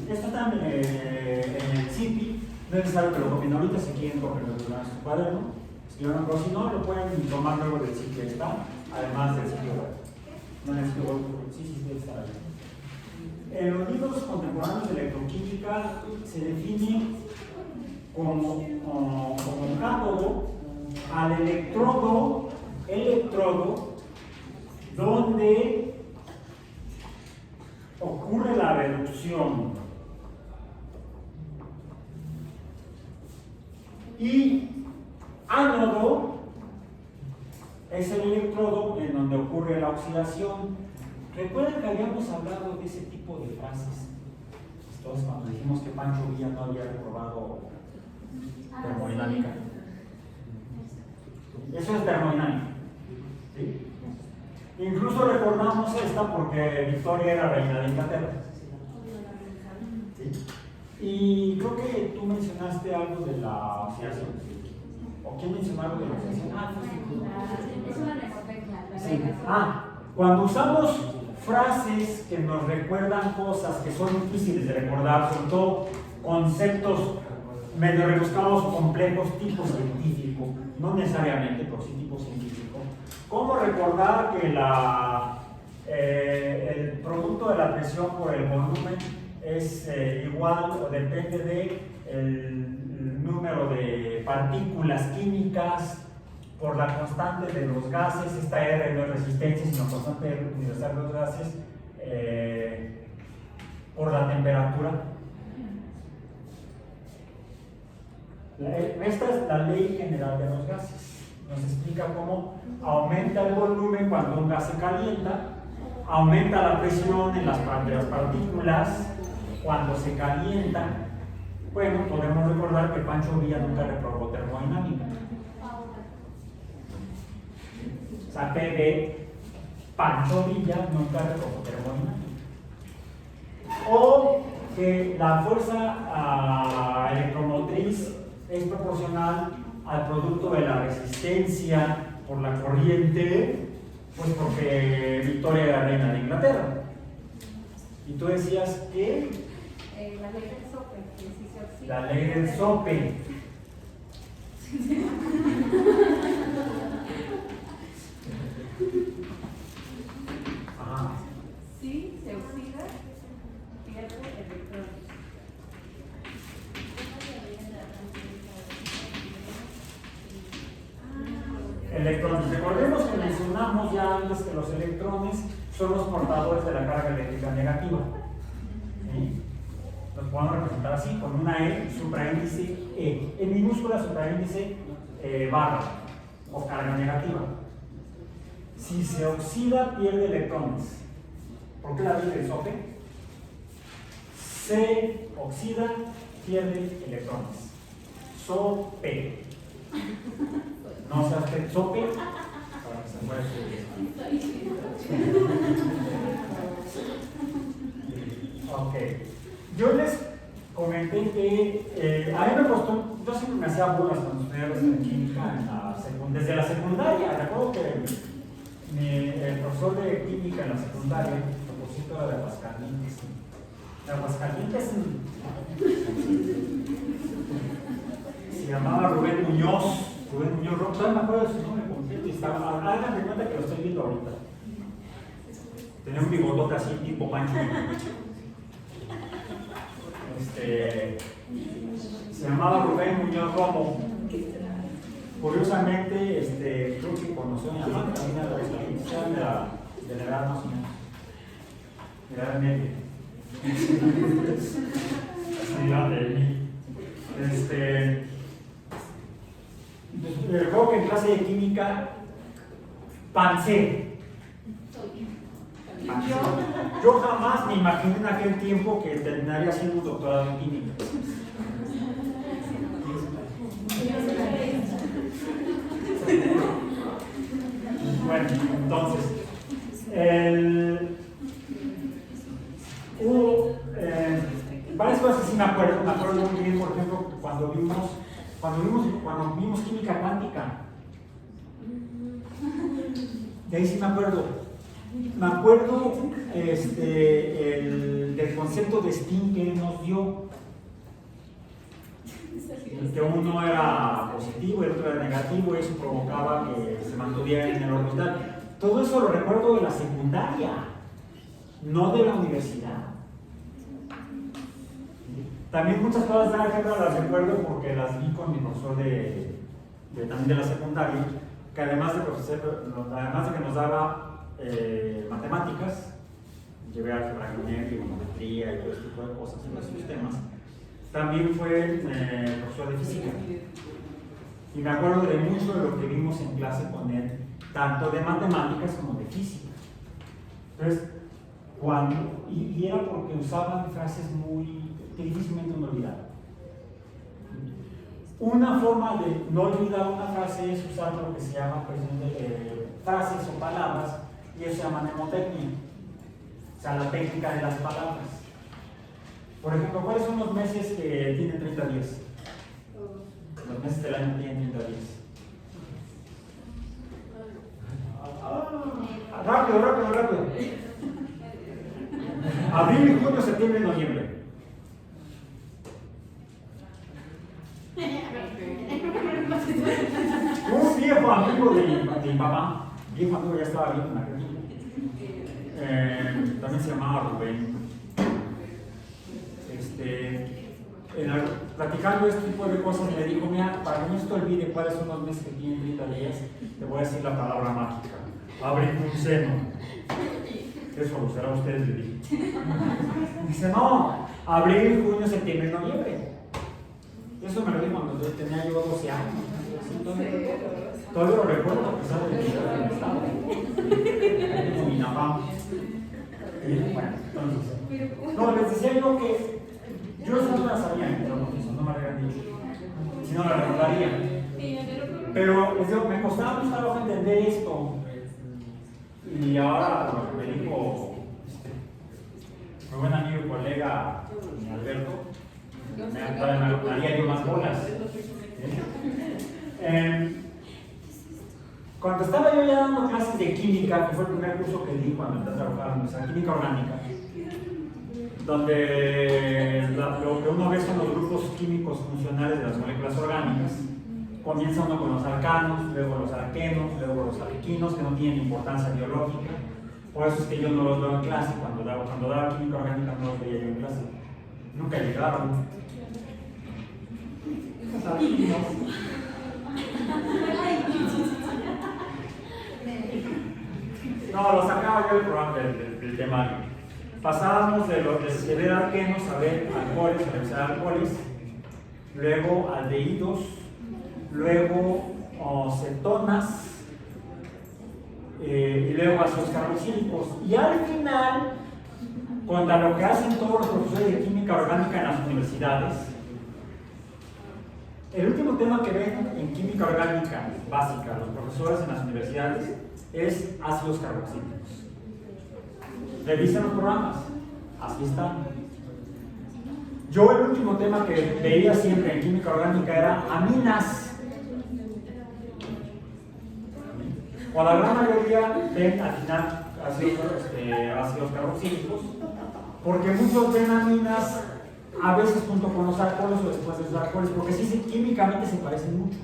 Esto está en el CIPI, no es necesario que lo copien ahorita, si quieren copiarlo en su cuaderno, escriban, pero si no, lo pueden tomar luego del sitio que está, además del sitio web. No en el sitio web, sí, debe estar ahí. En los libros contemporáneos de electroquímica se define como cátodo al electrodo donde ocurre la reducción. Y ánodo es el electrodo en donde ocurre la oxidación. ¿Recuerdan que habíamos hablado de ese tipo de frases? Entonces, cuando dijimos que Pancho Villa no había reprobado termodinámica. Eso es termodinámica. ¿Sí? Incluso recordamos esta porque Victoria era reina de Inglaterra. ¿Sí? Y creo que tú mencionaste algo de la oxidación. ¿O quién mencionó algo de la oxidación? Es una mnemotecnia. Sí. Cuando usamos frases que nos recuerdan cosas que son difíciles de recordar, sobre todo conceptos medio rebuscados o complejos, tipo científico, no necesariamente, pero sí tipo científico. ¿Cómo recordar que el producto de la presión por el volumen es igual o depende del número de partículas químicas por la constante de los gases? Esta R no es resistencia, sino constante universal de los gases por la temperatura. Esta es la ley general de los gases. Nos explica cómo aumenta el volumen cuando un gas se calienta, aumenta la presión en las partículas cuando se calientan. Bueno, podemos recordar que Pancho Villa nunca reprobó termodinámica. O sea, PB, Pancho Villa nunca reprobó termodinámica. O que la fuerza electromotriz es proporcional al producto de la resistencia por la corriente, pues porque Victoria era reina de Inglaterra. Y tú decías que la ley del sope, que si se oxida. la ley del sope. Si se oxida, pierde electrones. Electrones. Recordemos que mencionamos ya antes que los electrones son los portadores de la carga eléctrica negativa. ¿Sí? Los podemos representar así, con una E, supraíndice E. En minúscula, supraíndice barra o carga negativa. Si se oxida, pierde electrones. ¿Por qué la ley del sope? Se oxida, pierde electrones. Sope. No se hace sope para que se pueda subir. Ok. Yo les comenté que a mí me costó, yo siempre me hacía burlas cuando estudiaba química desde la secundaria. Recuerdo que el profesor de química en la secundaria, el propósito era de Aguascalientes. De Aguascalientes se llamaba Rubén Muñoz. Todavía me acuerdo de su nombre completo y estaba, hagan de cuenta que lo estoy viendo ahorita. Tenía un bigotote así tipo Pancho. Se llamaba Rubén Muñoz Romo. Curiosamente, creo que conoció a mi mamá, también a de la edad más o menos, de la edad media. Sí, de mí. Recuerdo que en clase de química pancé. Yo jamás me imaginé en aquel tiempo que terminaría haciendo un doctorado en química. Bueno, entonces, hubo varias cosas que sí me acuerdo muy bien, por ejemplo, cuando vimos química cuántica. De ahí sí me acuerdo. Me acuerdo del concepto de spin que él nos dio. Que uno era positivo y el otro era negativo, y eso provocaba que se mantuviera en el orbital. Todo eso lo recuerdo de la secundaria, no de la universidad. También muchas cosas de álgebra las recuerdo porque las vi con mi profesor también de la secundaria, que además de que nos daba matemáticas, llevé álgebra lineal, trigonometría y todo ese tipo de cosas en los sistemas. También fue profesor de física. Y me acuerdo de mucho de lo que vimos en clase con él, tanto de matemáticas como de física. Entonces, y era porque usaban frases que difícilmente uno olvidaba. Una forma de no olvidar una frase es usar lo que se llama frases o palabras, y eso se llama mnemotecnia, o sea, la técnica de las palabras. Por ejemplo, ¿cuáles son los meses que tienen 30 días? Los meses del año tienen 30 días. Rápido. Abril, junio, septiembre y noviembre. Un viejo amigo de mi papá, viejo amigo, ya estaba bien en Argentina. También se llamaba Rubén. Platicando este tipo de cosas, me dijo: mira, para que no se te olvide cuáles son los meses que tienen 30 días, te voy a decir la palabra mágica: abre un seno. Eso lo será ustedes, le dije. Dice: no, abril, junio, septiembre y noviembre. Eso me lo dijo cuando tenía yo 12 años. Todavía lo recuerdo, a pesar de que yo en el estado. Ahí tengo mi napam. Bueno, entonces, no, les decía yo que yo eso no la sabía, no me lo habían dicho, si no la recordaría. Pero les digo, me costaba mucho trabajo entender esto. Y ahora lo que me dijo mi buen amigo y colega Alberto, me haría yo más bolas. Cuando estaba yo ya dando clases de química, que fue el primer curso que di cuando empecé a trabajar en la universidad, química orgánica, donde lo que uno ve son los grupos químicos funcionales de las moléculas orgánicas. Comienza uno con los alcanos, luego los alquenos, luego los alquinos, que no tienen importancia biológica. Por eso es que yo no los veo en clase. Cuando daba química orgánica no los veía yo en clase. Nunca llegaron. Los alquinos. No, lo sacaba yo del programa del temario. Pasábamos de ver alquenos a ver alcoholes, a revisar alcoholes, luego aldehídos, luego cetonas, y luego ácidos carboxílicos. Y al final, contra lo que hacen todos los profesores de química orgánica en las universidades, el último tema que ven en química orgánica básica los profesores en las universidades es ácidos carboxílicos. Revisen los programas, así están. Yo el último tema que veía siempre en química orgánica era aminas. O la gran mayoría ven al final ácidos carboxílicos, porque muchos ven aminas a veces junto con los alcoholes o después de los alcoholes, porque sí químicamente se parecen mucho.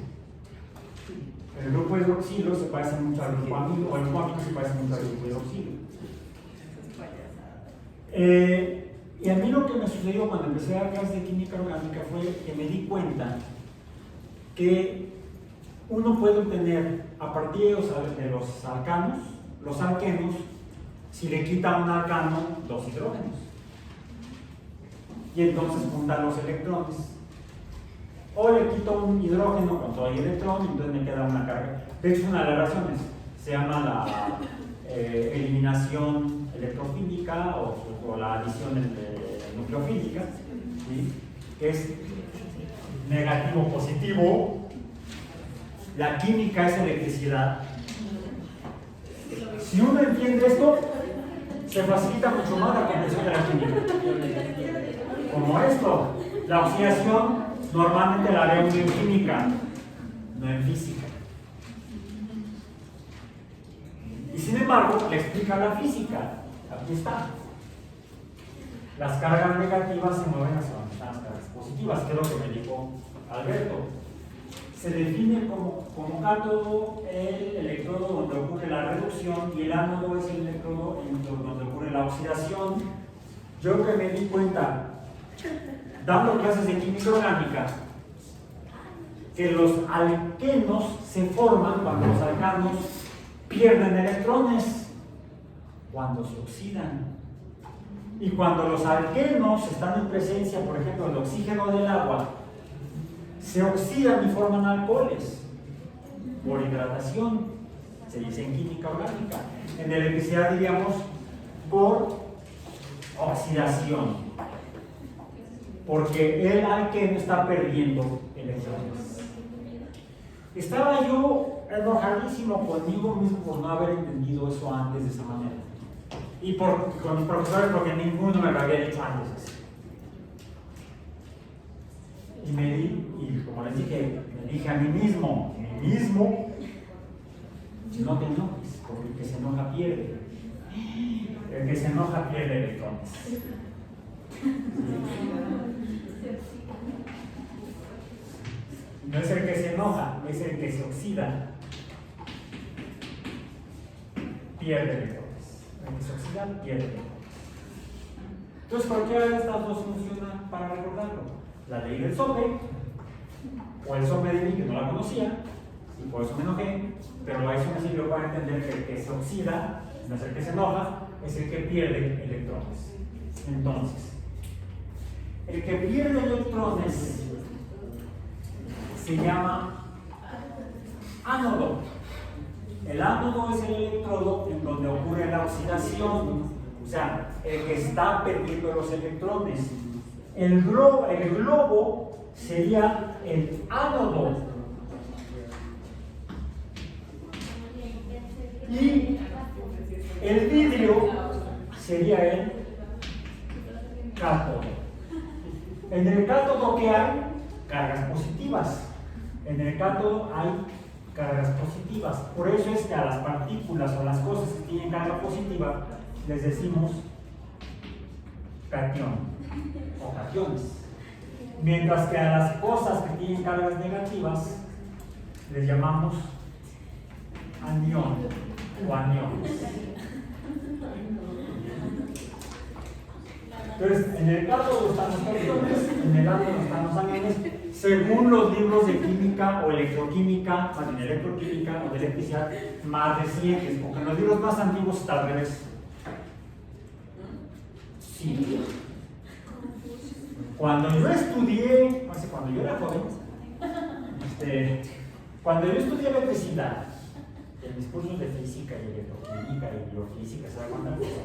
El grupo hidroxilo se parece mucho al grupo amilo, o el grupo amilo se parece mucho al grupo hidroxilo. Y a mí lo que me sucedió cuando empecé a dar clases de química orgánica fue que me di cuenta que uno puede obtener a partir de los alcanos, los alquenos, si le quita un alcano, dos hidrógenos. Y entonces juntan los electrones. O le quito un hidrógeno con todo el electrón y entonces me queda una carga. De hecho, es una de las razones. Se llama la eliminación electrofílica o la adición nucleofílica, ¿sí? Que es negativo-positivo. La química es electricidad. Si uno entiende esto, se facilita mucho más la comprensión de la química. Como esto, la oxidación normalmente la veo en química, no en física. Y sin embargo, le explica la física. Aquí está. Las cargas negativas se mueven hacia donde están las cargas positivas, que es lo que me dijo Alberto. Se define como cátodo el electrodo donde ocurre la reducción y el ánodo es el electrodo donde ocurre la oxidación. Yo que me di cuenta, dando clases de química orgánica, que los alquenos se forman cuando los alcanos pierden electrones, cuando se oxidan. Y cuando los alquenos están en presencia, por ejemplo, del oxígeno del agua, se oxidan y forman alcoholes por hidratación, se dice en química orgánica. En electricidad diríamos por oxidación, porque el alqueno está perdiendo electrones. Estaba yo enojadísimo conmigo mismo por no haber entendido eso antes de esa manera. Y con mis profesores porque ninguno me lo había dicho antes así. Y como les dije, me dije a mí mismo, no te enojes, porque el que se enoja pierde. El que se enoja pierde electrones. No es el que se enoja, es el que se oxida. Pierde electrones. El que se oxida pierde electrones. Entonces, cualquiera de estas dos funciona para recordarlo. La ley del sople, o el sople de mí que no la conocía, y por eso me enojé, pero eso me sirvió para entender que el que se oxida no es el que se enoja, es el que pierde electrones. Entonces, el que pierde electrones se llama ánodo. El ánodo es el electrodo en donde ocurre la oxidación, o sea, el que está perdiendo los electrones. El globo sería el ánodo. Y el vidrio sería el cátodo. En el cátodo, ¿qué hay? Cargas positivas. En el cátodo hay cargas positivas. Por eso es que a las partículas o a las cosas que tienen carga positiva les decimos catión o cationes. Mientras que a las cosas que tienen cargas negativas les llamamos anión o aniones. Entonces, en el cátodo están los cationes, en el ánodo están los aniones, según los libros de química o electroquímica, más bien electroquímica o de electricidad más recientes, porque en los libros más antiguos está al revés. Sí. Cuando yo estudié, cuando yo era joven, cuando yo estudié electricidad, en mis cursos de física y electroquímica y biofísica, ¿sabes cuántas cosas?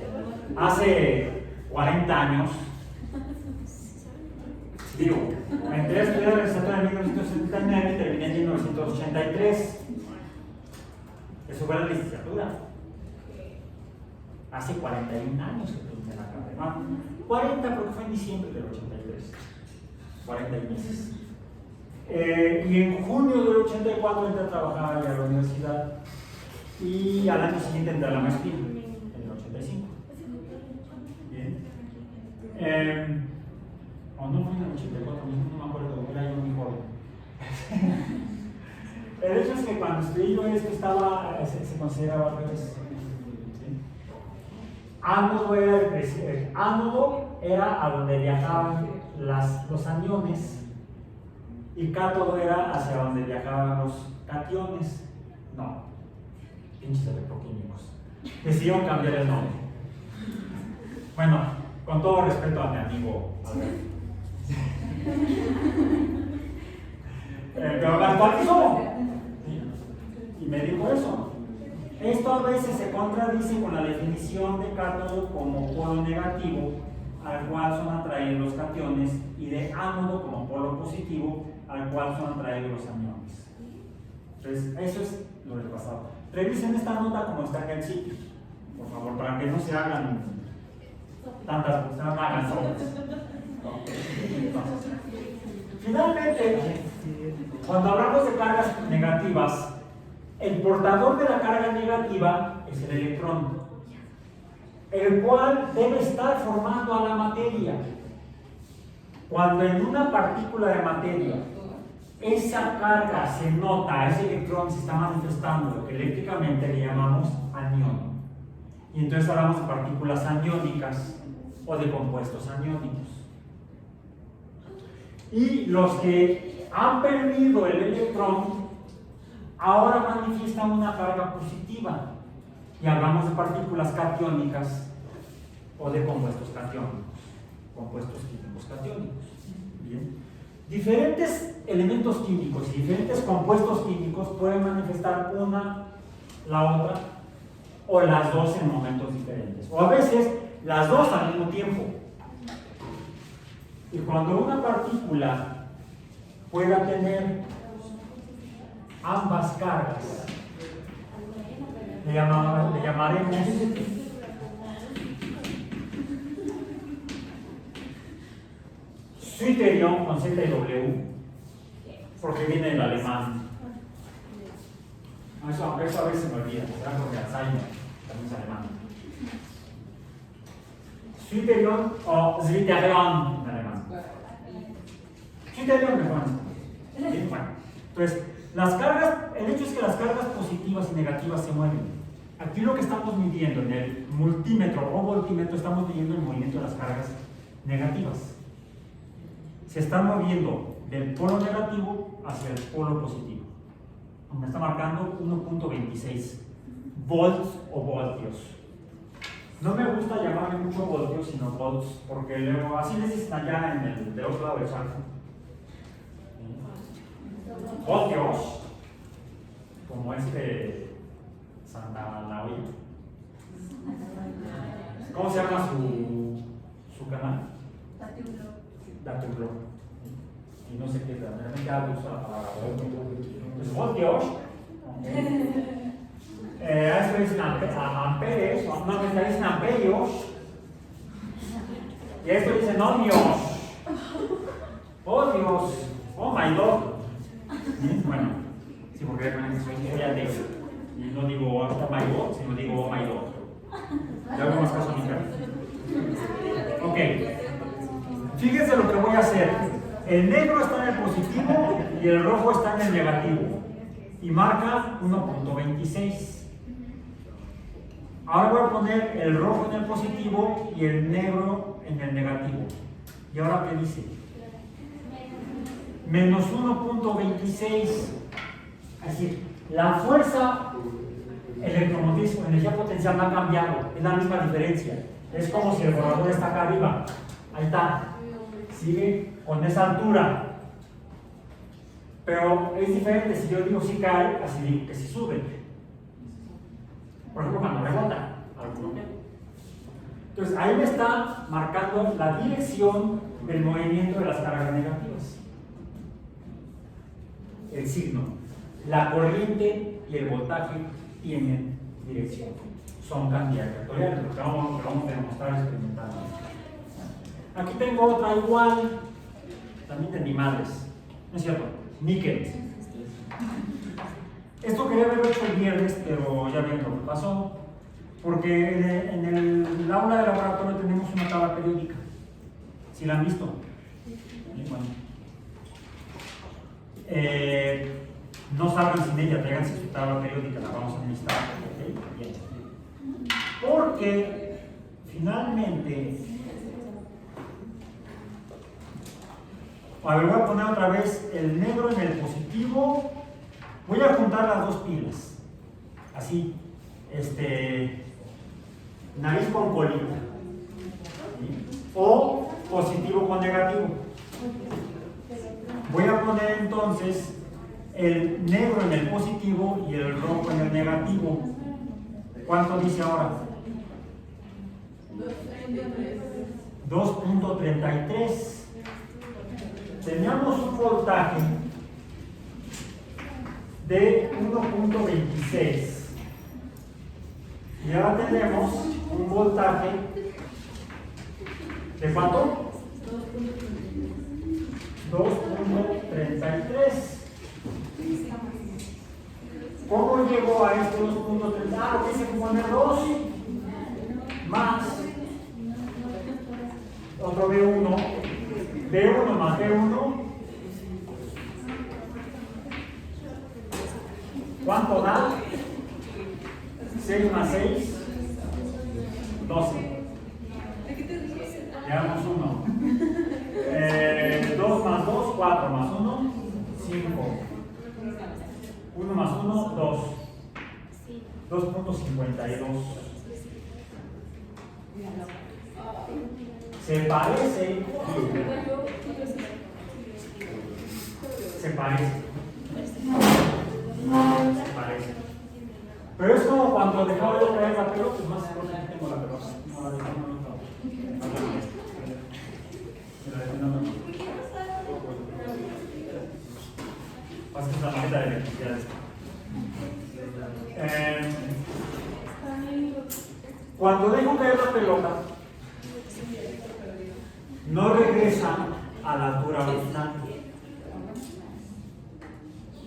Hace 40 años, digo, entré a estudiar la licenciatura en 1979 y terminé en 1983. Eso fue la licenciatura. Hace 41 años que terminé la carrera. 40 porque fue en diciembre del 83. 40 meses. Y en junio del 84 entré a trabajar a la universidad y al año siguiente entré a la maestría, en el 85. Bien. O no fue en el 84, no me acuerdo, era yo muy joven. El hecho es que cuando estudié yo esto se consideraba al revés. Ánodo era a donde viajaban los aniones y cátodo era hacia donde viajaban los cationes. No, pinches electroquímicos. Decidieron cambiar el nombre. Bueno, con todo respeto a mi amigo Alberto. Pero me actualizó. Y me dijo eso. Esto a veces se contradice con la definición de cátodo como polo negativo, al cual son atraídos los cationes, y de ánodo como polo positivo, al cual son atraídos los aniones. Entonces, eso es lo del pasado. Revisen esta nota como está en el sitio, por favor, para que no se hagan tantas cosas, no hagan sopas. Finalmente, cuando hablamos de cargas negativas, el portador de la carga negativa es el electrón, el cual debe estar formando a la materia. Cuando en una partícula de materia esa carga se nota, ese electrón se está manifestando eléctricamente, le llamamos anión. Y entonces hablamos de partículas aniónicas o de compuestos aniónicos. Y los que han perdido el electrón ahora manifiestan una carga positiva. Y hablamos de partículas catiónicas o de compuestos catiónicos, compuestos químicos catiónicos. Bien. Diferentes elementos químicos y diferentes compuestos químicos pueden manifestar una, la otra, o las dos en momentos diferentes, o a veces las dos al mismo tiempo. Y cuando una partícula pueda tener ambas cargas, le llamaremos Zwitterion con Z y W, porque viene del alemán. Eso a veces se me olvida, será porque Alzheimer también es alemán. Zwitterion o Zwitterion en alemán. Zwitterion mejor. Bien, bueno. Entonces, las cargas, el hecho es que las cargas positivas y negativas se mueven. Aquí lo que estamos midiendo en el multímetro o voltímetro, estamos midiendo el movimiento de las cargas negativas. Se están moviendo del polo negativo hacia el polo positivo. Me está marcando 1.26 volts o voltios. No me gusta llamarle mucho voltios, sino volts, porque luego así les dicen allá en el del otro lado del charco. Voltios, como Santa Laura. ¿Cómo se llama su canal? Datublo. Y no sé qué, realmente usa la palabra pues voltios. A esto dicen amperes, no me dicen amperios. Y a esto dicen ohmios. Oh Dios, oh my Lord. Bueno, sí, porque soy ateo. Y no digo oh my God, sino digo oh my Lord. Ya hago más caso a mi cara. Ok. Fíjense lo que voy a hacer. El negro está en el positivo y el rojo está en el negativo. Y marca 1.26. Ahora voy a poner el rojo en el positivo y el negro en el negativo. ¿Y ahora qué dice? Menos 1.26. Es decir, la fuerza electromotriz o energía potencial no ha cambiado. Es la misma diferencia. Es como si el borrador está acá arriba. Ahí está. Sigue con esa altura. Pero es diferente si yo digo si cae, así digo que si sube. Por ejemplo, cuando rebota. Entonces, ahí me está marcando la dirección del movimiento de las cargas negativas. El signo. La corriente y el voltaje tienen dirección. Son cantidades vectoriales, lo que vamos a demostrar experimentalmente. Aquí tengo otra igual, también de animales, ¿no es cierto? Níquel. Esto quería haberlo hecho el viernes, pero ya ven lo que pasó, porque en el aula de laboratorio tenemos una tabla periódica. ¿Sí la han visto? Bueno. No salgan sin ella, tráiganse su tabla periódica, la vamos a necesitar. ¿Okay? Bien. Porque finalmente, a ver, voy a poner otra vez el negro en el positivo Voy a juntar las dos pilas. Así, nariz con colita. ¿Sí? O positivo con negativo. Voy a poner entonces el negro en el positivo y el rojo en el negativo. ¿Cuánto dice ahora? 2.33. Teníamos un voltaje de 1.26 y ahora tenemos un voltaje ¿de cuánto? 2.33. ¿Cómo llegó a este 2.33? Ah, lo que se pone 2 más otro B1 más B1. ¿Cuánto da? 6 más 6, 12. Llevamos 1. 2 más 2, 4 más 1, 5. 1 más 1, 2. 2.52. Se parece. Se parece. Pero es como cuando dejaba de caer la pelota, es más seguro que tengo la pelota. No la dejo, Pasa que es la maqueta de electricidad. Cuando dejo caer la pelota, no regresa a la altura original.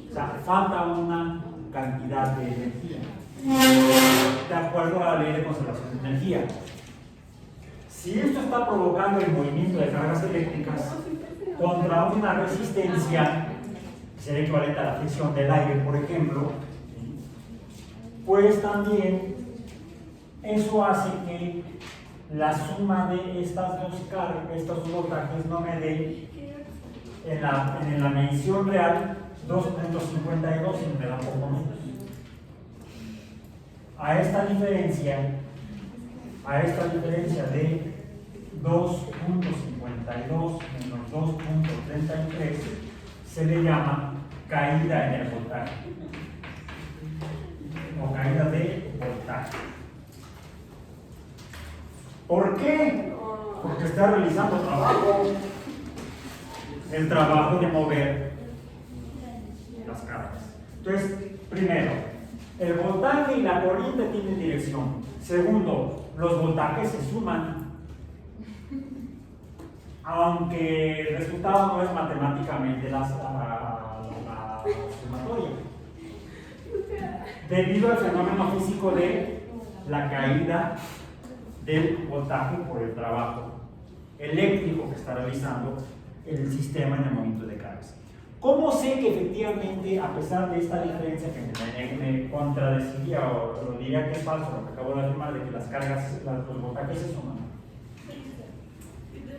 O sea, falta una cantidad de energía, de acuerdo a la ley de conservación de energía. Si esto está provocando el movimiento de cargas eléctricas contra una resistencia, que sería equivalente a la fricción del aire, por ejemplo, pues también eso hace que la suma de estas dos cargas, estos voltajes, no me dé en la medición real 2.52, sino me da poco menos. A esta diferencia de 2.52 menos 2.33 se le llama caída en el voltaje o caída de voltaje. ¿Por qué? Porque está realizando el trabajo de mover las cargas. Entonces, primero, el voltaje y la corriente tienen dirección. Segundo, los voltajes se suman, aunque el resultado no es matemáticamente la sumatoria, debido al fenómeno físico de la caída del voltaje por el trabajo eléctrico que está realizando el sistema en el movimiento de cargas. ¿Cómo sé que efectivamente, a pesar de esta diferencia que me contradeciría o lo diría que es falso lo que acabo de afirmar de que las cargas, los voltajes se suman?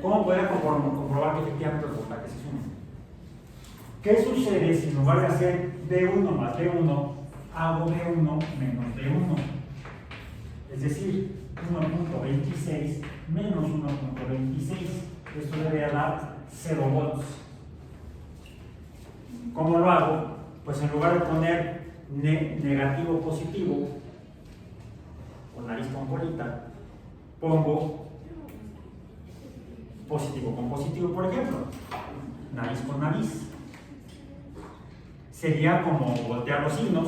¿Cómo puedo comprobar que efectivamente los voltajes se suman? ¿Qué sucede si en lugar de hacer B1 más B1 hago B1 menos B1? Es decir, 1.26 menos 1.26. Esto debería dar 0 volts. ¿Cómo lo hago? Pues en lugar de poner negativo positivo, con nariz con colita, pongo positivo con positivo, por ejemplo, nariz con nariz. Sería como voltear los signos.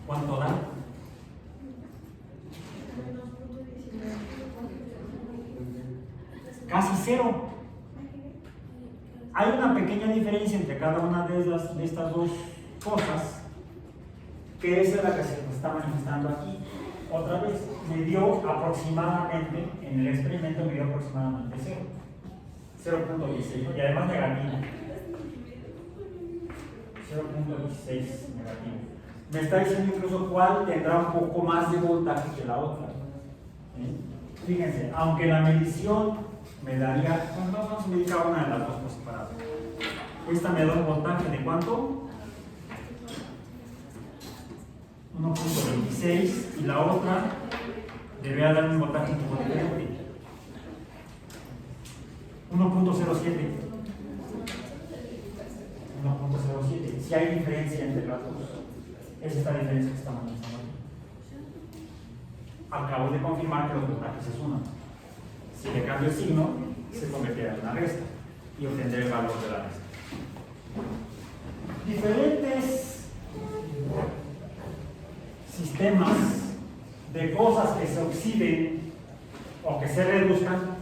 ¿Cuánto da? Casi 0. Hay una pequeña diferencia entre cada una de estas dos cosas, que es la que se nos está manifestando aquí. Otra vez, me dio aproximadamente, en el experimento me dio aproximadamente 0.16, y además negativo. 0.16 negativo. Me está diciendo incluso cuál tendrá un poco más de voltaje que la otra. Fíjense, aunque la medición me daría, vamos a medir cada una de las dos por separado. Esta me da un voltaje de ¿cuánto? 1.26 y la otra debería dar un voltaje un poco diferente. 1.07. 1.07. Si hay diferencia entre las dos, es esta diferencia que estamos mostrando. Acabo de confirmar que los voltajes es uno. Si le cambio el signo, se convertirá en una resta y obtendré el valor de la resta. Diferentes sistemas de cosas que se oxiden o que se reduzcan.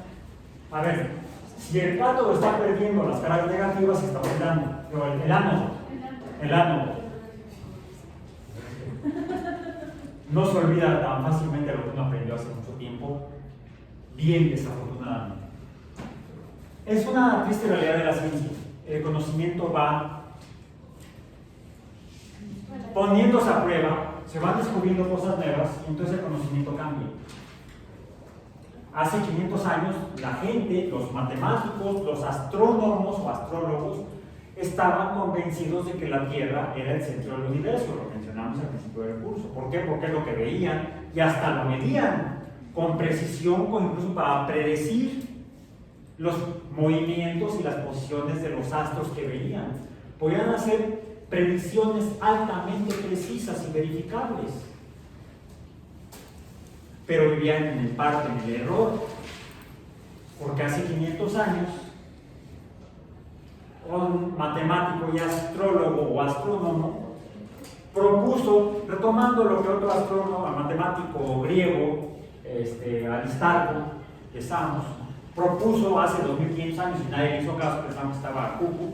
A ver, si el cátodo está perdiendo las cargas negativas, se está oxidando. Pero el ánodo no se olvida tan fácilmente lo que uno aprendió hace mucho tiempo, bien desafortunadamente. Es una triste realidad de la ciencia. El conocimiento va poniéndose a prueba, se van descubriendo cosas nuevas y entonces el conocimiento cambia. Hace 500 años la gente, los matemáticos, los astrónomos o astrólogos estaban convencidos de que la Tierra era el centro del universo, lo mencionamos al principio del curso. ¿Por qué? Porque es lo que veían y hasta lo medían con precisión, incluso para predecir los movimientos y las posiciones de los astros que veían. Podían hacer predicciones altamente precisas y verificables, pero vivían en parte en el error, porque hace 500 años un matemático y astrólogo o astrónomo propuso, retomando lo que otro astrónomo, matemático griego, Aristarco de Samos, propuso hace 2500 años y nadie le hizo caso, pensamos que estaba cucu,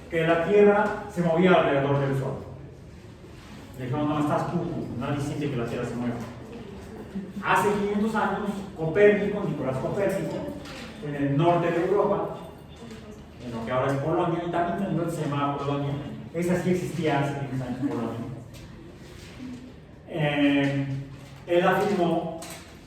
que la Tierra se movía alrededor del Sol. Le dijeron, no, estás cucu, nadie siente que la Tierra se mueva. Hace 500 años, Nicolás Copérnico, en el norte de Europa, en lo que ahora es Polonia, y también en el norte se llamaba Polonia, esa sí existía hace 500 años, Polonia. Él afirmó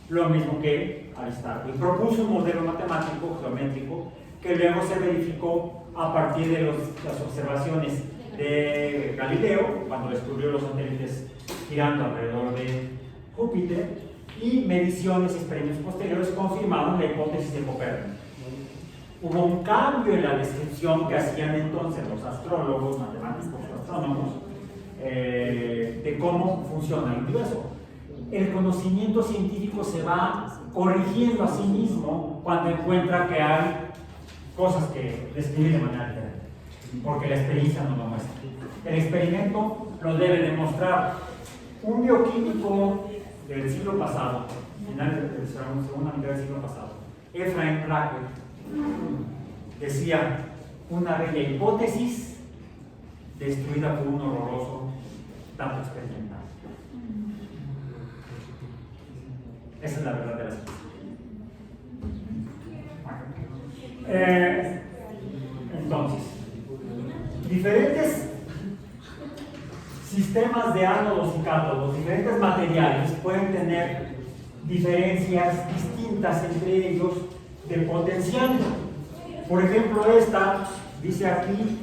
lo mismo que Aristarco y propuso un modelo matemático geométrico que luego se verificó a partir de las observaciones de Galileo cuando descubrió los satélites girando alrededor de Júpiter, y mediciones y experimentos posteriores confirmaron la hipótesis de Copérnico. Hubo un cambio en la descripción que hacían entonces los astrólogos, matemáticos o astrónomos de cómo funciona el universo. El conocimiento científico se va corrigiendo a sí mismo cuando encuentra que hay cosas que describe de manera diferente, porque la experiencia nos lo muestra. El experimento lo debe demostrar un bioquímico del siglo pasado, final de la segunda mitad del siglo pasado, Ephraim Racker, decía: una bella hipótesis destruida por un horroroso dato experimental. Esa es la verdad de la ciencia. Entonces, diferentes sistemas de ánodos y cátodos, diferentes materiales pueden tener diferencias distintas entre ellos de potencial. Por ejemplo, esta dice aquí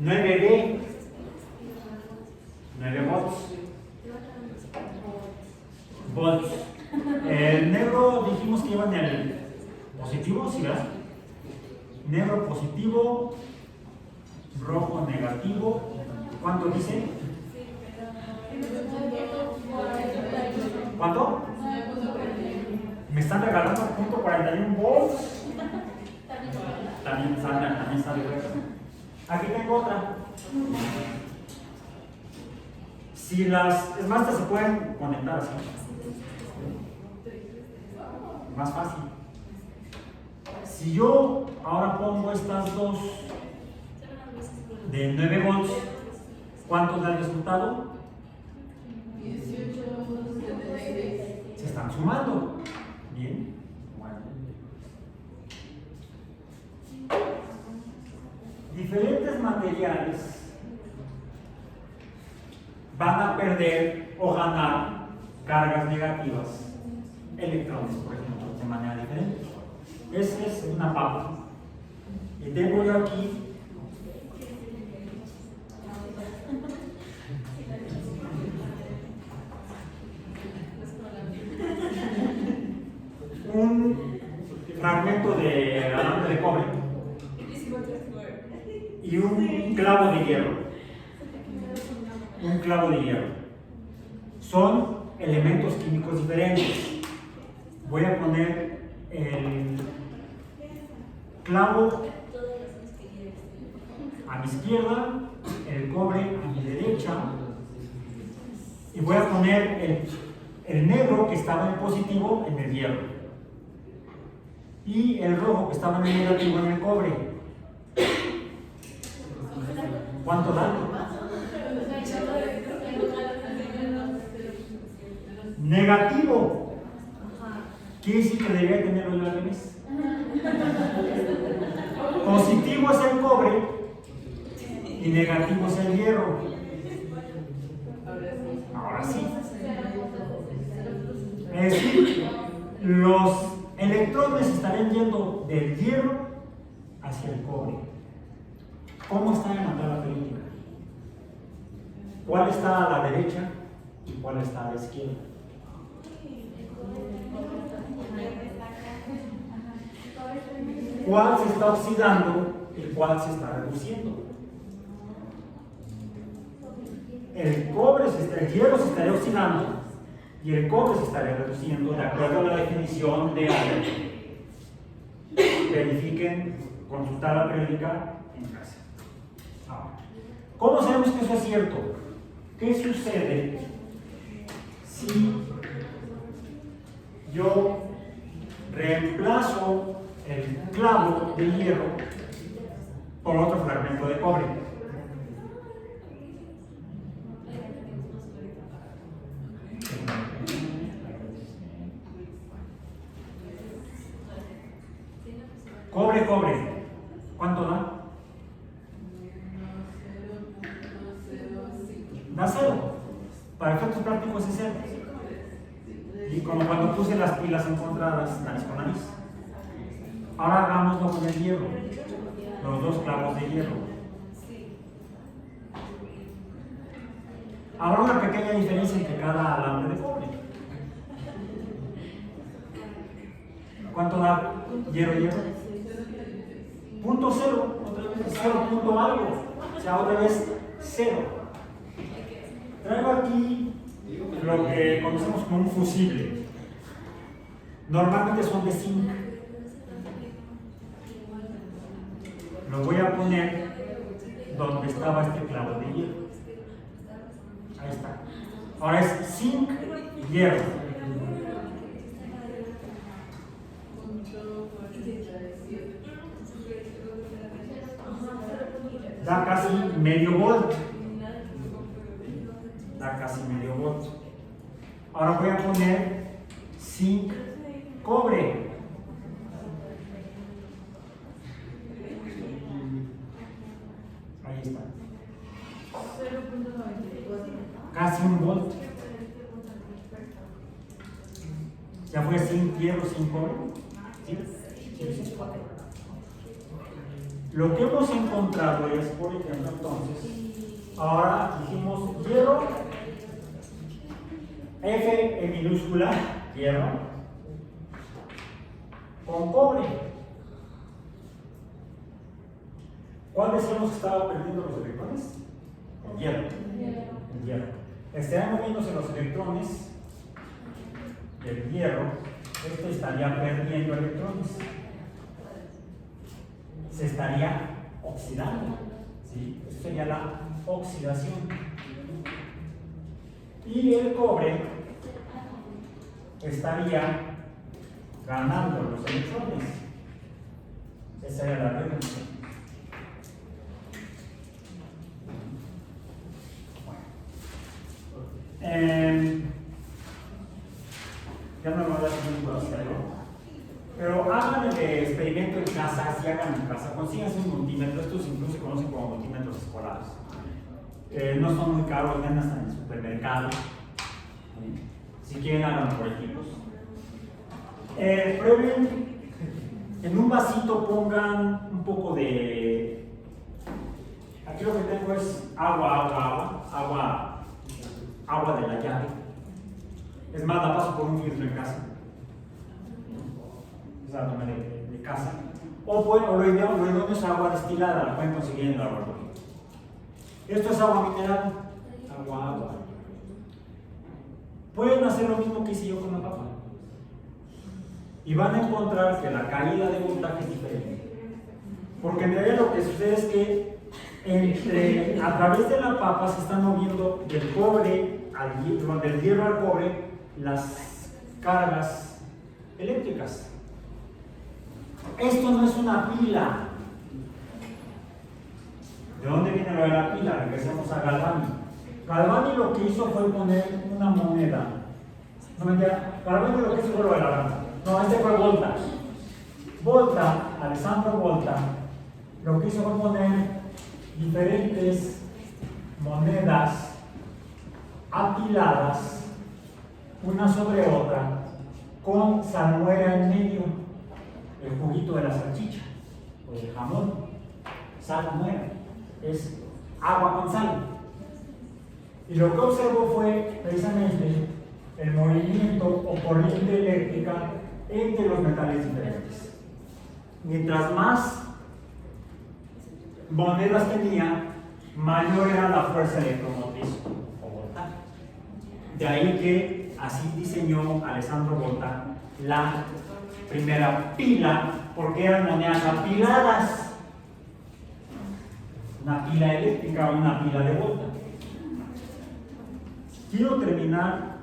9V, 9 volts. El negro dijimos que iba en el positivo, ¿sí verdad? Negro positivo, rojo negativo. ¿Cuánto dice? ¿Cuánto? Me están regalando .41 volts. También sale recto. Aquí tengo otra. Si las, es más, estas se pueden conectar así. Más fácil. Si yo ahora pongo estas dos de 9 volts, ¿cuánto da el resultado? 18.76. Se están sumando. Bien. Bueno. Diferentes materiales van a perder o ganar cargas negativas, electrones, por ejemplo, de manera diferente. Es una papa. Y tengo yo aquí un fragmento de alambre de cobre y un clavo de hierro. Un clavo de hierro. Son elementos químicos diferentes. Voy a poner el clavo a mi izquierda, el cobre a mi derecha, y voy a poner el negro que estaba en positivo en el hierro y el rojo que estaba en el negativo en el cobre. ¿Cuánto da? Negativo. ¿Quiere decir que debería tenerlo yo al revés? Positivo es el cobre y negativo es el hierro. Ahora sí. Es decir, los electrones estarían yendo del hierro hacia el cobre. ¿Cómo está en la tabla periódica? ¿Cuál está a la derecha y cuál está a la izquierda? ¿Cuál se está oxidando y cuál se está reduciendo? El hierro se estaría oxidando y el cobre se estaría reduciendo de acuerdo a la definición de Albert. Verifiquen, consultar la periódica en casa. Ahora, ¿cómo sabemos que eso es cierto? ¿Qué sucede si yo reemplazo el clavo de hierro por otro fragmento de cobre? Cobre, cobre. ¿Cuánto da? Da cero. Para efectos prácticos es cero. Y como cuando puse las pilas encontradas nariz con nariz. Ahora hagámoslo con el hierro. Los dos clavos de hierro. Habrá una pequeña diferencia entre cada alambre de cobre. ¿Cuánto da hierro? Punto cero, otra vez cero punto algo, o sea, otra vez cero. Traigo aquí lo que conocemos como un fusible. Normalmente son de zinc. Lo voy a poner donde estaba este clavo de hierro. Ahí está. Ahora es zinc y hierro. Da casi medio volt. Da casi medio volt. Ahora voy a poner zinc, cobre. Ahí está. Casi un volt. Ya fue zinc, hierro, zinc, cobre. ¿Sí? Sí. Lo que hemos encontrado es, por ejemplo, entonces, ahora dijimos hierro, F en minúscula, hierro, con cobre. ¿Cuál decíamos que estaba perdiendo los electrones? El hierro. El hierro. Estarían moviéndose los electrones del hierro, este estaría perdiendo electrones. Se estaría oxidando, ¿sí? Eso sería la oxidación. Y el cobre estaría ganando los electrones. Esa sería la reducción. Ya no me voy a dar tiempo de hacerlo. Pero hagan el experimento en casa, si hagan en casa, consíganse un multímetro, estos incluso se conocen como multímetros escolares. No son muy caros, venden hasta en el supermercado. Si quieren, háganlo por equipos. Prueben En un vasito pongan un poco de... Aquí lo que tengo es agua de la llave. Es más, la paso por un filtro en casa. Es la tomé de casa. O lo ideal es agua destilada, la pueden conseguir en el laboratorio. Esto es agua mineral. Agua. Pueden hacer lo mismo que hice yo con la papa. Y van a encontrar que la caída de voltaje es diferente. Porque en realidad lo que sucede es que a través de la papa se están moviendo del cobre del hierro al cobre las cargas eléctricas. Esto no es una pila. ¿De dónde viene lo de la pila? Regresemos a Galvani. Galvani lo que hizo fue poner una moneda. No mentira, Galvani lo que hizo fue lo de la lanza. No, este fue Volta. Alessandro Volta, lo que hizo fue poner diferentes monedas apiladas, una sobre otra, con salmuera en medio, el juguito de la salchicha o del jamón, salmuera, es agua con sal. Y lo que observó fue precisamente el movimiento o corriente eléctrica entre los metales diferentes. Mientras más monedas tenía, mayor era la fuerza electromotriz o voltaje. De ahí que así diseñó Alessandro Volta la primera pila, porque eran monedas apiladas. Una pila eléctrica o una pila de Volta. Quiero terminar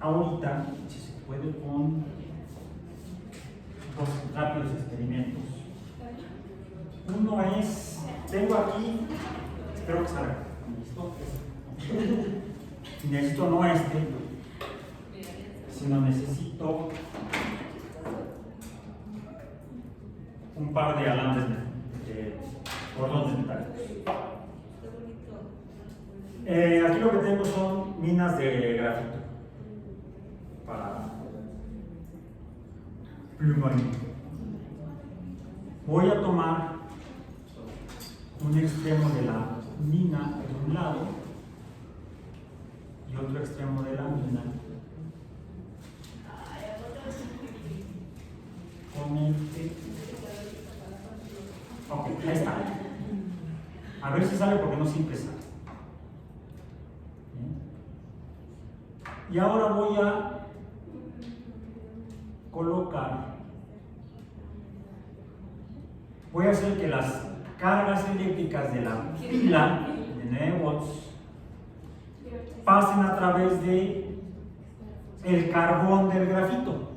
ahorita, si se puede, con dos rápidos experimentos. Uno es, tengo aquí, espero que salga, necesito no sino necesito un par de alambres de cordones metálicos. Aquí lo que tengo son minas de grafito para plumonio. Voy a tomar un extremo de la mina de un lado y otro extremo de la mina con este. Ok, ahí está. A ver si sale porque no siempre sale. Y ahora voy a colocar, voy a hacer que las cargas eléctricas de la pila de 9 volts pasen a través de el carbón del grafito,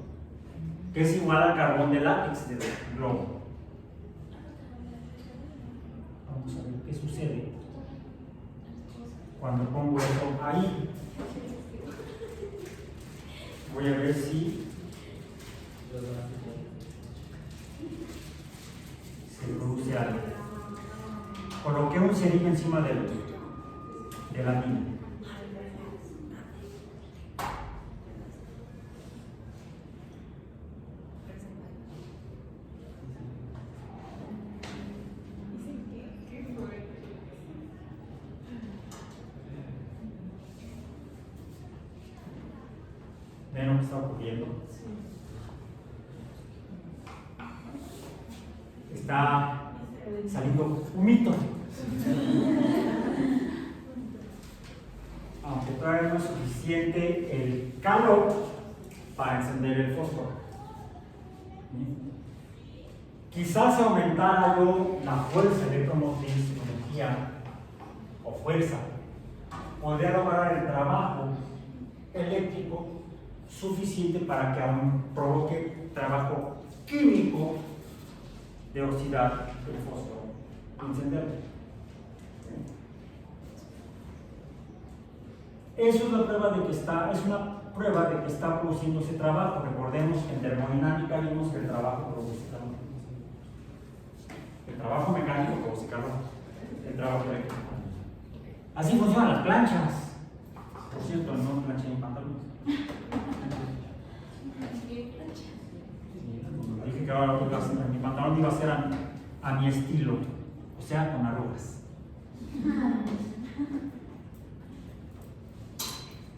que es igual al carbón del látex del globo. Vamos a ver qué sucede cuando pongo esto ahí. Voy a ver si se produce algo. Coloqué un cerillo encima de la mina. ¿Ven lo que está ocurriendo? Está saliendo humito. Aunque todavía no es suficiente el calor para encender el fósforo. Quizás si aumentara yo la fuerza electromotriz, energía o fuerza, podría lograr el trabajo eléctrico suficiente para que aún provoque trabajo químico de oxidar el fósforo y encenderlo. Eso es la prueba de que es una prueba de que está produciendo ese trabajo. Recordemos que en termodinámica vimos que el trabajo produce calor. El trabajo mecánico produce calor. El trabajo eléctrico. Así funcionan las planchas. Por cierto, no planché en pantalones. Dije que ahora lo que hacen hacer a mi estilo, o sea, con arrugas.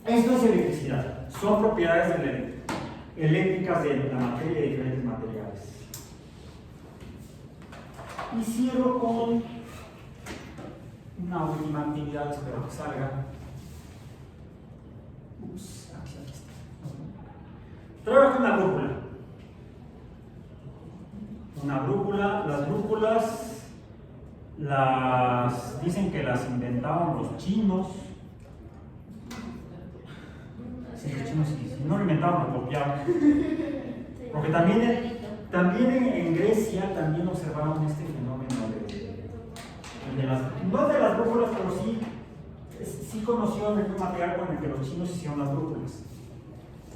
Esto es electricidad, son propiedades eléctricas de la materia de diferentes materiales. Y cierro con una última actividad, espero que salga. Ups, aquí está. Trabajo una brújula. Una brújula, las brújulas dicen que las inventaron los chinos. Sí, los chinos sí, no lo inventaron, lo copiaron. Porque también en Grecia también observaron este fenómeno no de las brújulas, pero sí conocieron el material con el que los chinos hicieron las brújulas.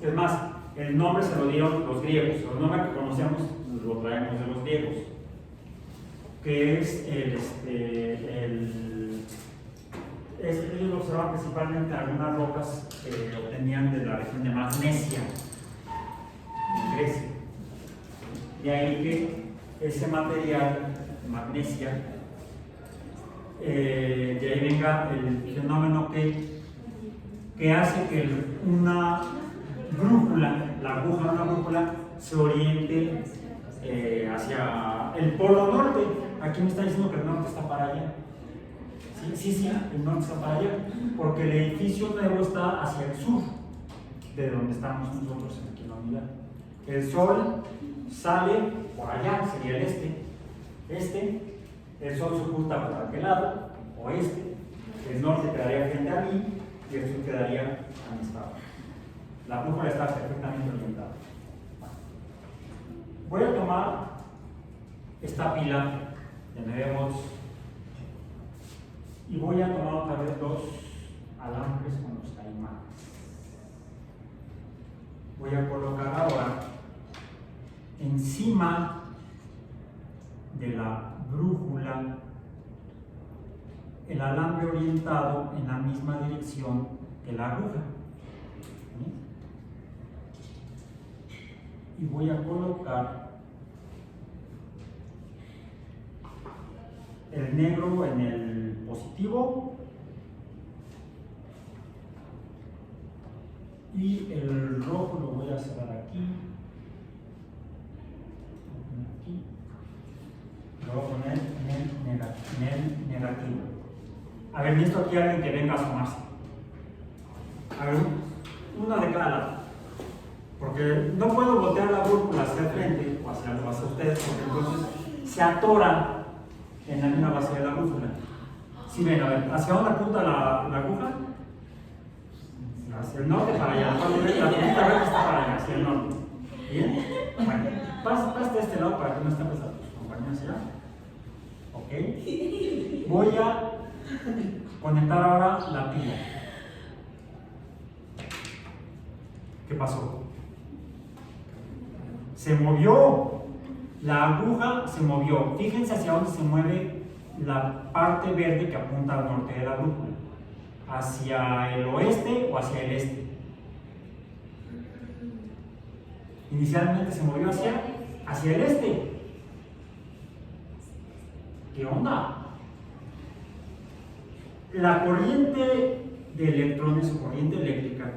Es más, el nombre se lo dieron los griegos, el nombre que conocemos lo traemos de los griegos, que es ellos lo observaban principalmente algunas rocas que obtenían de la región de Magnesia, en Grecia. De ahí que ese material, magnesia, de ahí venga el fenómeno que hace que una brújula, la aguja de una brújula, se oriente hacia el polo norte. Aquí me está diciendo que el norte está para allá. Sí, el norte está para allá, porque el edificio nuevo está hacia el sur, de donde estamos nosotros aquí en la unidad. El sol sale por allá, sería el el sol se oculta por aquel lado, oeste, el norte quedaría frente a mí y el sur quedaría a mi estado. La brújula está perfectamente orientada. Voy a tomar esta pila de 9 volts y voy a tomar otra vez los alambres con los caimanes. Voy a colocar ahora encima de la brújula el alambre orientado en la misma dirección que la aguja. Y voy a colocar el negro en el positivo y el rojo lo voy a cerrar aquí. Lo voy a poner en el negativo. A ver, necesito aquí a alguien que venga a asomarse. A ver, una de cada lado. Porque no puedo voltear la brújula hacia el frente o hacia ustedes, porque entonces se atora en la misma base de la brújula. Si ven, a ver, ¿hacia dónde apunta la aguja? Hacia el norte, para allá. La puntita verde está para allá, hacia el norte. ¿Bien? Bueno, pasa de este lado para que no estén tus compañeros ya. Ok. Voy a conectar ahora la pila. ¿Qué pasó? Se movió. La aguja se movió. Fíjense hacia dónde se mueve la parte verde que apunta al norte de la brújula. ¿Hacia el oeste o hacia el este? Inicialmente se movió hacia el este. ¿Qué onda? La corriente de electrones o corriente eléctrica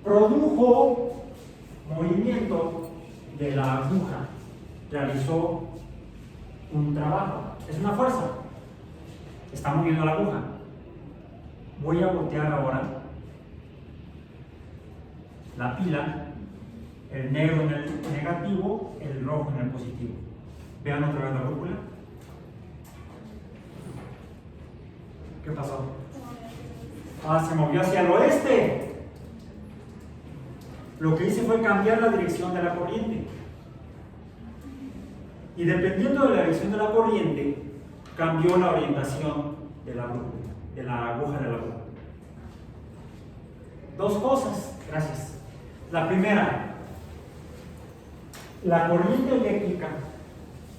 produjo movimiento de la aguja, realizó un trabajo, es una fuerza, está moviendo la aguja. Voy a voltear ahora la pila, el negro en el negativo, el rojo en el positivo. Vean otra vez la brújula. ¿Qué pasó? Se movió hacia el oeste. Lo que hice fue cambiar la dirección de la corriente. Y dependiendo de la dirección de la corriente, cambió la orientación de la brújula, de la aguja de la brújula. Dos cosas, gracias. La primera, la corriente eléctrica,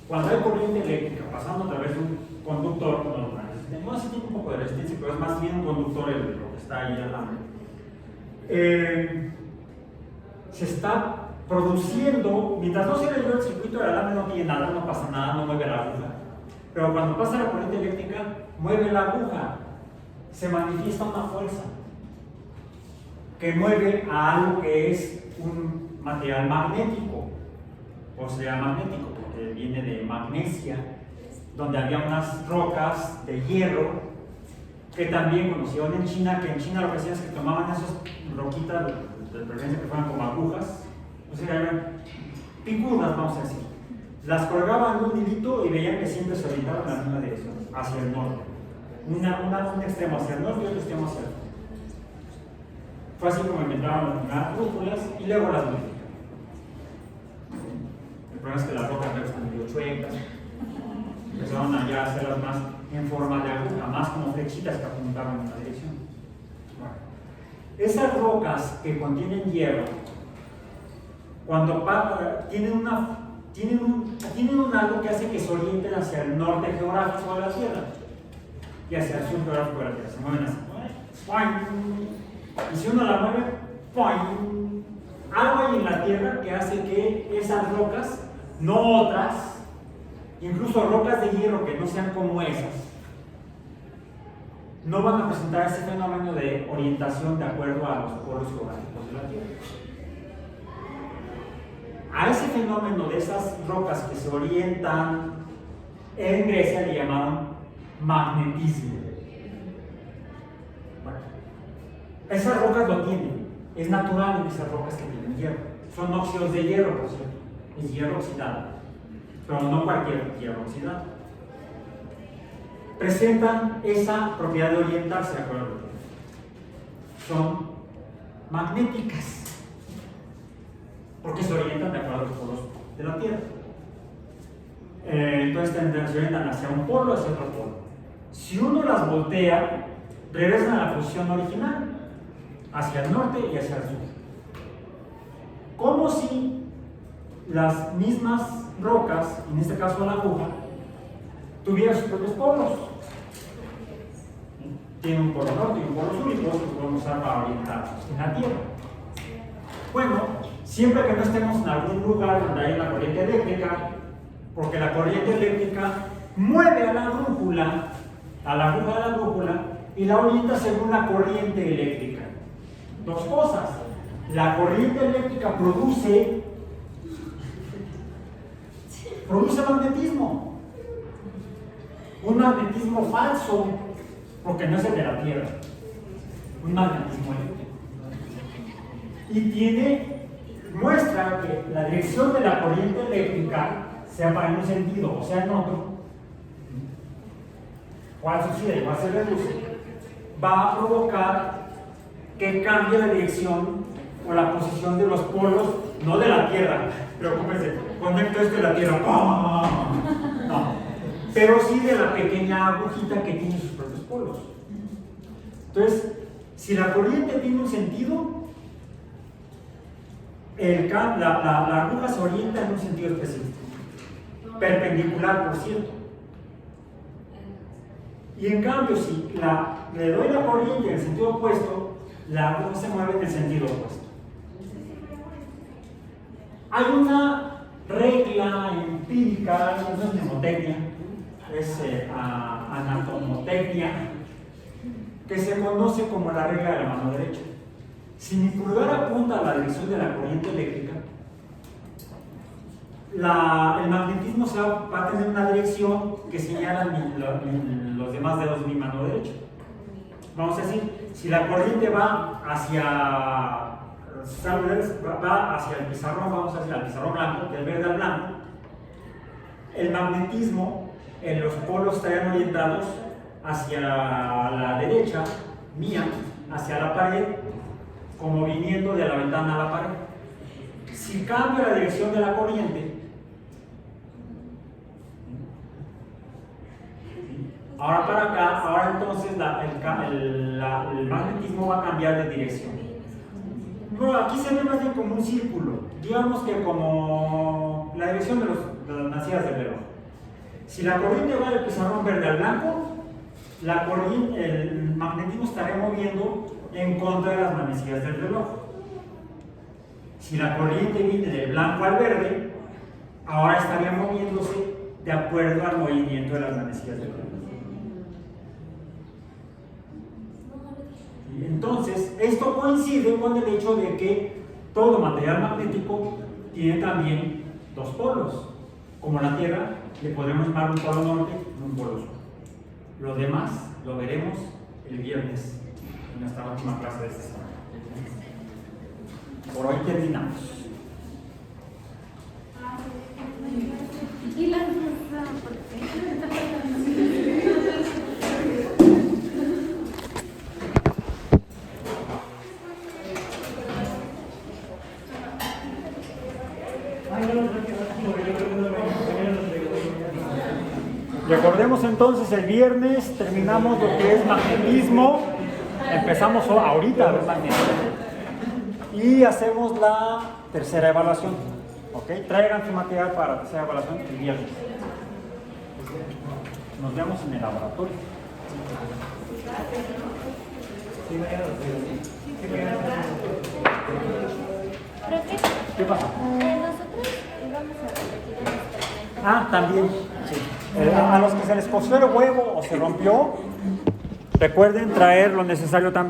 cuando hay corriente eléctrica pasando a través de un conductor, no sé si tiene un poco de resistencia, pero es más bien un conductor lo que está ahí al lado. Se está produciendo, mientras no cierre yo el circuito del alambre no tiene nada, no pasa nada, no mueve la aguja. Pero cuando pasa la corriente eléctrica, mueve la aguja, se manifiesta una fuerza que mueve a algo que es un material magnético, o sea, magnético, porque viene de magnesia, donde había unas rocas de hierro que también conocieron en China, que en China lo que hacían es que tomaban esas roquitas, de preferencia que fueran como agujas, o sea, eran picudas, vamos a decir, las colgaban en un hilito y veían que siempre se orientaban en la misma dirección, hacia el norte, un extremo hacia el norte y otro extremo hacia el sur. Fue así como inventaron las primeras brújulas y luego las modificaron. El problema es que las rocas luego están medio chuecas, empezaron a ya hacerlas más en forma de aguja, más como flechitas que apuntaban en una dirección. Bueno, esas rocas que contienen hierro, cuando tienen un algo que hace que se orienten hacia el norte geográfico de la Tierra y hacia el sur geográfico de la Tierra, se mueven así. Y si uno la mueve, algo hay en la Tierra que hace que esas rocas, no otras, incluso rocas de hierro que no sean como esas, no van a presentar ese fenómeno de orientación de acuerdo a los polos geográficos de la Tierra. A ese fenómeno de esas rocas que se orientan, en Grecia le llamaron magnetismo. Bueno, esas rocas lo tienen, es natural en esas rocas que tienen hierro. Son óxidos de hierro, por cierto, es hierro oxidado, pero no cualquier hierro oxidado. Presentan esa propiedad de orientarse de acuerdo a lo que son magnéticas, porque se orientan de acuerdo a los polos de la Tierra. Entonces se orientan hacia un polo, hacia otro polo. Si uno las voltea, regresan a la posición original, hacia el norte y hacia el sur. Como si las mismas rocas, en este caso la aguja, tuvieran sus propios polos. Tiene un polo norte y un polo sur y todos los podemos usar para orientarnos en la Tierra. Bueno, siempre que no estemos en algún lugar donde hay una corriente eléctrica, porque la corriente eléctrica mueve a la brújula, a la aguja de la brújula, y la orienta según la corriente eléctrica. Dos cosas. La corriente eléctrica produce magnetismo. Un magnetismo falso, porque no es el de la Tierra. Un magnetismo eléctrico. Y muestra que la dirección de la corriente eléctrica, sea para un sentido o sea en otro, cual sucede, igual se reduce, va a provocar que cambie la dirección o la posición de los polos, no de la Tierra, preocúpense, conecto esto de la Tierra, no, pero sí de la pequeña agujita que tiene sus propios polos. Entonces, si la corriente tiene un sentido, la aguja se orienta en un sentido específico, perpendicular, por cierto. Y en cambio, si le doy la corriente en el sentido opuesto, la aguja se mueve en el sentido opuesto. Hay una regla empírica, no es mnemotecnia, es anatomotecnia, que se conoce como la regla de la mano derecha. Si mi pulgar apunta a la dirección de la corriente eléctrica, el magnetismo va a tener una dirección que señalan los demás dedos de mi mano derecha. Vamos a decir, si la corriente va hacia el pizarrón, vamos a decir al pizarrón blanco, del verde al blanco, el magnetismo en los polos estarían orientados hacia la derecha mía, hacia la pared, como viniendo de la ventana a la pared. Si cambio la dirección de la corriente, ahora para acá, ahora entonces el magnetismo va a cambiar de dirección. Bueno, aquí se ve más bien como un círculo, digamos que como la dirección de las manecillas del reloj. Si la corriente va del pizarrón verde al blanco, el magnetismo estaría moviendo en contra de las manecillas del reloj. Si la corriente viene del blanco al verde, ahora estaría moviéndose de acuerdo al movimiento de las manecillas del verde. Y entonces, esto coincide con el hecho de que todo material magnético tiene también dos polos. Como la Tierra, le podremos llamar un polo norte y un polo sur. Lo demás lo veremos el viernes en nuestra última clase de este semana. Por hoy terminamos. Y las Recordemos entonces, el viernes terminamos lo que es magnetismo. Empezamos ahorita a ver magnetismo. Y hacemos la tercera evaluación. ¿Ok? Traigan su material para la tercera evaluación el viernes. Nos vemos en el laboratorio. Profe, ¿Qué pasa? nosotros íbamos a repetir el experimento. Ah, también. Sí. A los que se les coció el huevo o se rompió, recuerden traer lo necesario también.